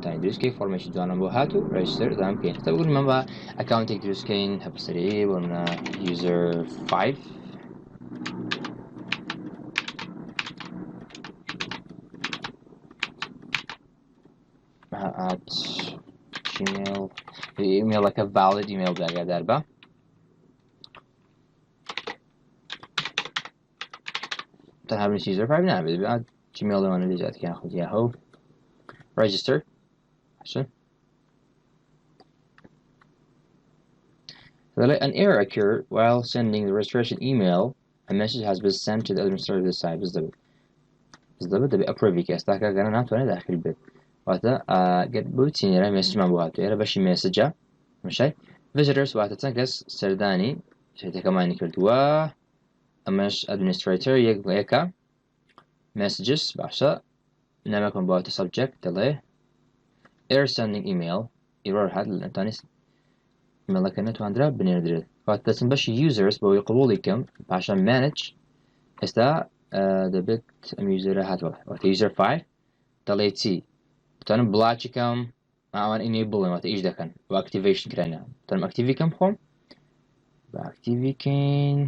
[SPEAKER 1] تاني دروس كي formation جوانا بو هاتو register دام كين تقول من با account دروس كين هبصري ورنا user 5 at gmail ئیمێڵەکە valid ئیمێڵ ئاگادار بە تەنها بنووسی user file نابێت جیمێڵ لەوانە لێجاتیان خۆت یاهۆ register an error occurred while sending the registration email. A message has been sent to the administrator of the site. بالضبط دەبێت ئەپرۆڤی کە ئێستا کارگەرە ناتوانێت داخل بێت واتە گەر بۆ چینێرە مێسجمان بۆ هاتووە ئێرە بەشی مێسجە مەشای visitors واتە چەند کەس سەردانی شتێکەکەمانی کردووە ئەمەش administrator یەکێکە messages باشە نامەکەم بۆ هاتە subject دەڵێ error sending email error هات لەتوانێت ئیمێڵەکە نەتواندرا بنێردرێت واتە دەچم بەشی users بۆی قبوڵی کەم پاشە manage ئێستا دەبێت ئەم userە هاتووە واتە user file دەڵێ چی دەتوانم بڵاچی کەم ئەوان enable واتە ئیش دەکەن بۆ activation کرایە دەتوانم active کەم خۆم بە active کەین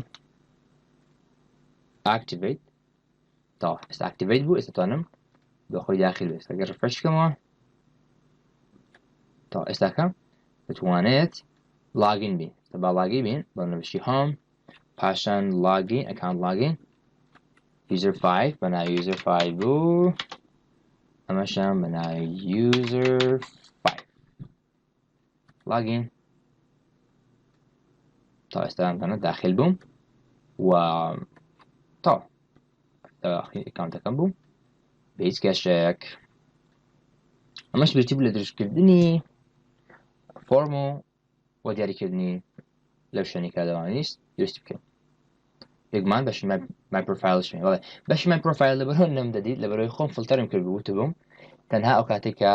[SPEAKER 1] activate تا ئێستا activate بوو ئێستا دەتوانم بە خۆی داخل بێت ئەگەر refresh کەمەوە تا ئێستاکە دەتوانێت login بین با لاگی بین بە نوشتی home پاشان login account login user 5 بە ناوی user 5 بوو ئەمەشان بە ناوی user 5 login تا ئێستا ئەمتانە داخل بووم و تا ئەکاونتەکەم بوو بە هیچ کێشەیەک ئەمەش بێتی بوو لە دروستکردنی فۆرم و دیاریکردنی لەو شوێنی کادەوان نیست درستی بکەین یەکمان بەشی مای پرۆفایلش بڵێ بەشی مای پرۆفایل لەبەرەوە نەم دەدیت لەبەرەوەی خۆم فڵتەرم کرد بوو بووم تەنها ئەو کاتێک کە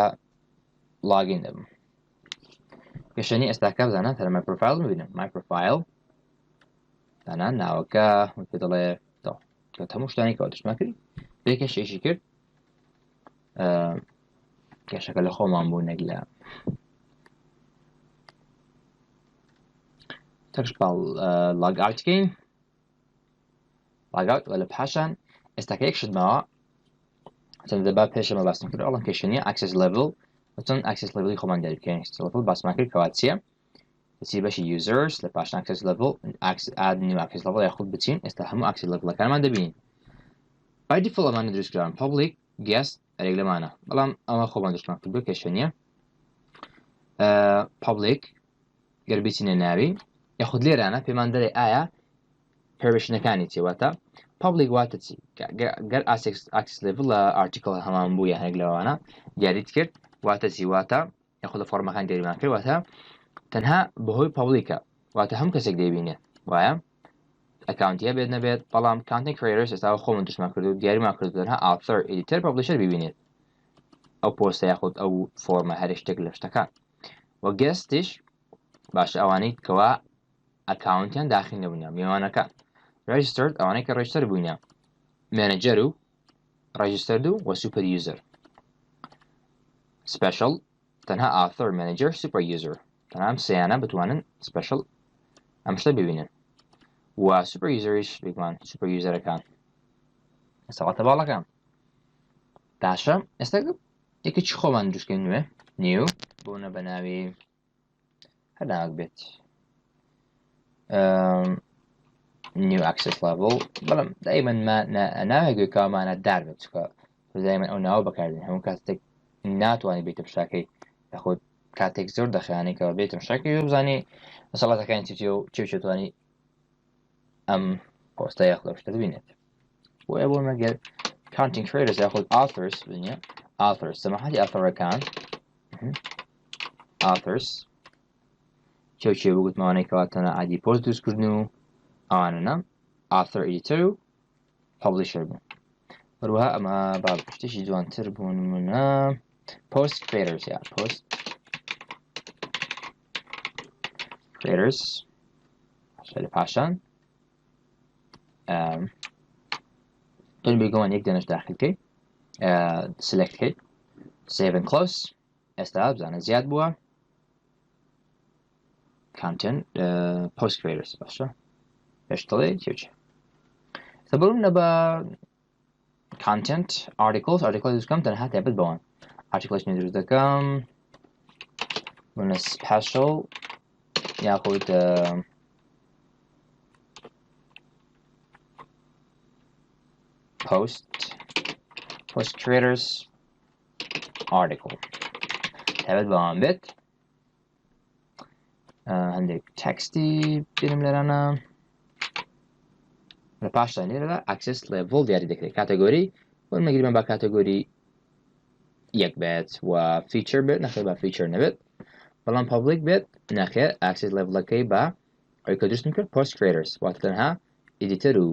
[SPEAKER 1] لاگین دەبم پێشەنی ئێستاکە بزانە تەنها مای پرۆفایل ببینم مای پرۆفایل دانا ناوەکە پێ دەڵێ کە هەموو شتانی کەوا دەشما کردی بێ کێشێکی کرد کێشەکە لە خۆمان بوو نەک لە تەکشپاڵ لاگ ئاوتکەین لاگ ئاوت لە پاشان ئێستاکە یەک شتمەوە چەند دەبا پێشەمە باسم کرد ئەڵم کێشەنیە ئاکسس لێڤڵ چەند ئاکسس لێڤڵی خۆمان دیاری بکەین لێڤڵ باسمان کرد کەوا چییە دەچی بەشی users لە پاشان ئاکسس لێڤڵ ئاد نیو ئاکسس لێڤڵ یاخود بچین ئێستا هەموو ئاکسس لێڤڵەکانمان دەبینین by default ئەمانە دروستکراون public guest ئەرێک لەمانە بەڵام ئەمە خۆمان دروستمان کرد بۆ کێشەنیە public گەر بچینە ناوی یاخود لێرانە پێمان دەڵێ ئایا پێرمیشنەکانی چی واتە public واتە چی گەر ئاکسس لێڤڵ لە ئارتیکڵ هەمان بوو یان هەرێک لەوانە دیاریت کرد واتە چی واتە یاخود لە فۆرمەکان دیاریمان کرد واتە تەنها بەهۆی publicە واتە هەم کەسێک دەبینێت وایە ئەکاونتیە بێت نەبێت بەڵام content creators ئێستا خۆمون دروستمان کرد و دیاریمان کرد تەنها author editor publisher ببینێت ئەو پۆستە یاخود ئەو فۆرمە هەر شتێک لە شتەکان و guestیش باشە ئەوانەی کەوا ئەکاونتیان داخل نەبوونیان میوانەکان registered ئەوانەی کە register بوونیان manager و registered و super user special تەنها author manager super user تەنها ئەم سەیانە بتوانن special ئەم شتە ببینن و super userش بگوان super userەکان ئێستا باڵەکان باشە ئێستا یەکێکی خۆمان دروستکەین نوێ new بۆنە بە ناوی هەر ناوەک بێت new access level بەڵام دائما ناوێک کامانە دار بێت چکە دائما ئەو ناوە بەکاردێن هەموو کاتێک ناتوانانی بێتە شتاکەی یاخود کاتێک زۆر دەخوێنێت کەەوە بێتم شتاکەی بزانێ مەسەڵاتەکانی چی توانی ئەم پۆستە یاخود لەو شتە ببینێت بۆیە بۆ مەگەر content creators یاخود authors ببینێ authors سەماحەتی ئاثۆرەکان authors چێ بگوتمەوانەی کەواتەنە عادی پۆست دروستکردن و ئەوانە author editor و publisher بوون هەروەها ئەمە با شتێکی جوانتر بوون منە post creators یا post creators لە پاشان تۆن بێگەوان یەک دەنەش داخلکەی select کەیت save and close ئێستا بزانە زیاد بووە content post creators باشە پێشتەڵێ چێ سەبەرونە بە content articles دروستکەم تەنها تایبەت بەوان articles دروست دەکەم بۆنە سپیشل یاخود post creators article تابت بەوان بێت هەندێک تەکستی بینم لێرانە لە پاشان لێرەدا access level دیاری دەکرێت کاتەگۆری بۆ مەگیرمان با کاتەگۆری یەک بێت و feature بێت نەخێ با feature نەبێت بەڵام public بێت نەخێ access levelەکەی بە ئەوەی کە دروستم کرد post creators واتە تەنها editor و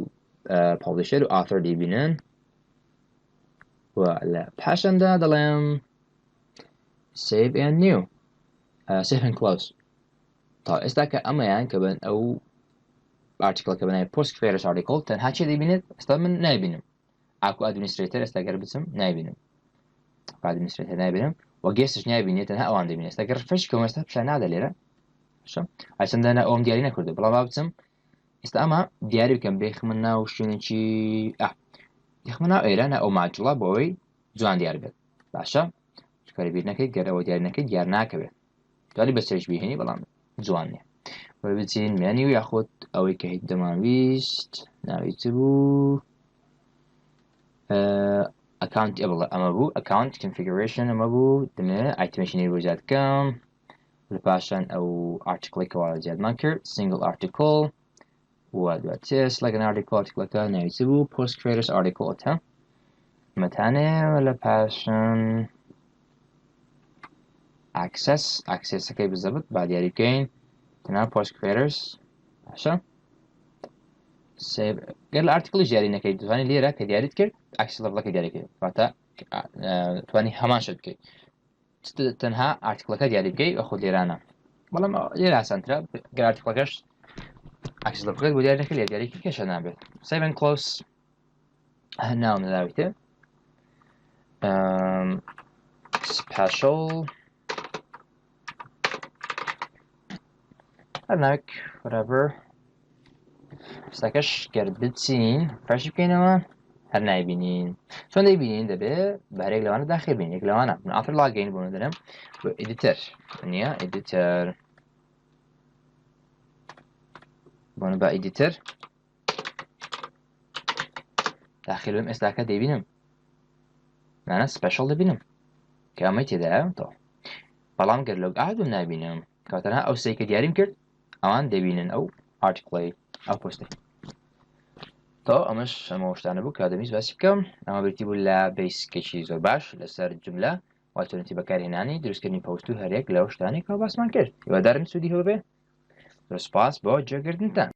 [SPEAKER 1] publisher و author دەیبینن و لە پاشاندا دەڵێم save and new save and close تا ئێستا کە ئەمەیان کە بن ئەو article کە بنای post creators article تەنها چی دەبینێت ئێستا من نایبینم ئاکو administrator ئێستا گەر بچم نایبینم administrator نایبینم و گێستش نایبینێت تەنها ئەوان دەبینێت ئێستا گەر refresh بکەم ئێستا پیشان نادە لێرە هەرچەندە ئەوم دیاری نەکردو بەڵام با بچم ئێستا ئەمە دیاری بکەم بێخمە ناو شوێنێکی یەخمە ناو ئێرە نە ئەو ماجوڵە بۆ ئەوەی جوان دیار بێت باشە کاری بیر نەکەیت گەر ئەوە دیاری نەکەیت دیار ناکەوێت دوای بەسەرش بهێنی بەڵام جوان نییە وە بچین مێنی و یاخود ئەوەی کە هیچ دەمانویست ناوی چ بوو account ئەمە بوو account configuration ئەمە بوو دەمێت ئایتمێشنی بۆ زیاد بکەم لە پاشان ئەو article کەوا زیادمان کرد single article و دواتر select article ناوی چ بوو post creators article تا مەتانێ لە پاشان accessەکەی بزەبت با دیاری بکەین تەنها post creators باشە گەر لە article دیاری نەکەیت دەتوانێت لێرە کە دیاریت کرد access levelەکەی دیاریکەیت واتە توانی هەمان شت بکەیت تەنها articleەکە دیاری بکەیت ئەخۆ لێرانە بەڵام لێرە ئاسانترە گەر articleەکەش access levelەکەت بۆ دیاری نەکەی لێ دیاریکە کێشە نابێت save and close ناوم نەداویتە special هەرناوێک whatever سەکەش گەر بچین فرەش بکەینەوە هەر نایبینین چۆن دەیبینین دەبێت بەرێک لەوانە داخل بین یەک لەوانە من ئافر لاگەین بۆ دەرم بۆ ئیدیتەر نییە ئیدیتەر بۆنە بە ئیدیتەر داخل بم ئێستاکە دەیبینم مانە سپیشل دەبینم کە ئەمەی تێدایە تۆ بەڵام گەر لەو ئاهدوم نابینم کەواتەنها ئەو سەیکە دیاریم کرد ئەوان دەبینن ئەو ئارتیکڵی ئەو پۆستی تۆ ئەمەش ئەمە شتانە بوو کە دەمویست باسی بکەم ئەمە بریتی بوو لە بیسکێکی زۆر باش لەسەر جوملە والتۆرنەتی بەکارهێنانی دروستکردنی پۆست و هەرێک لەو شتانی کە باسمان کرد هیوادارم سوودی هەبێ سپاس بۆ جێگرتنتان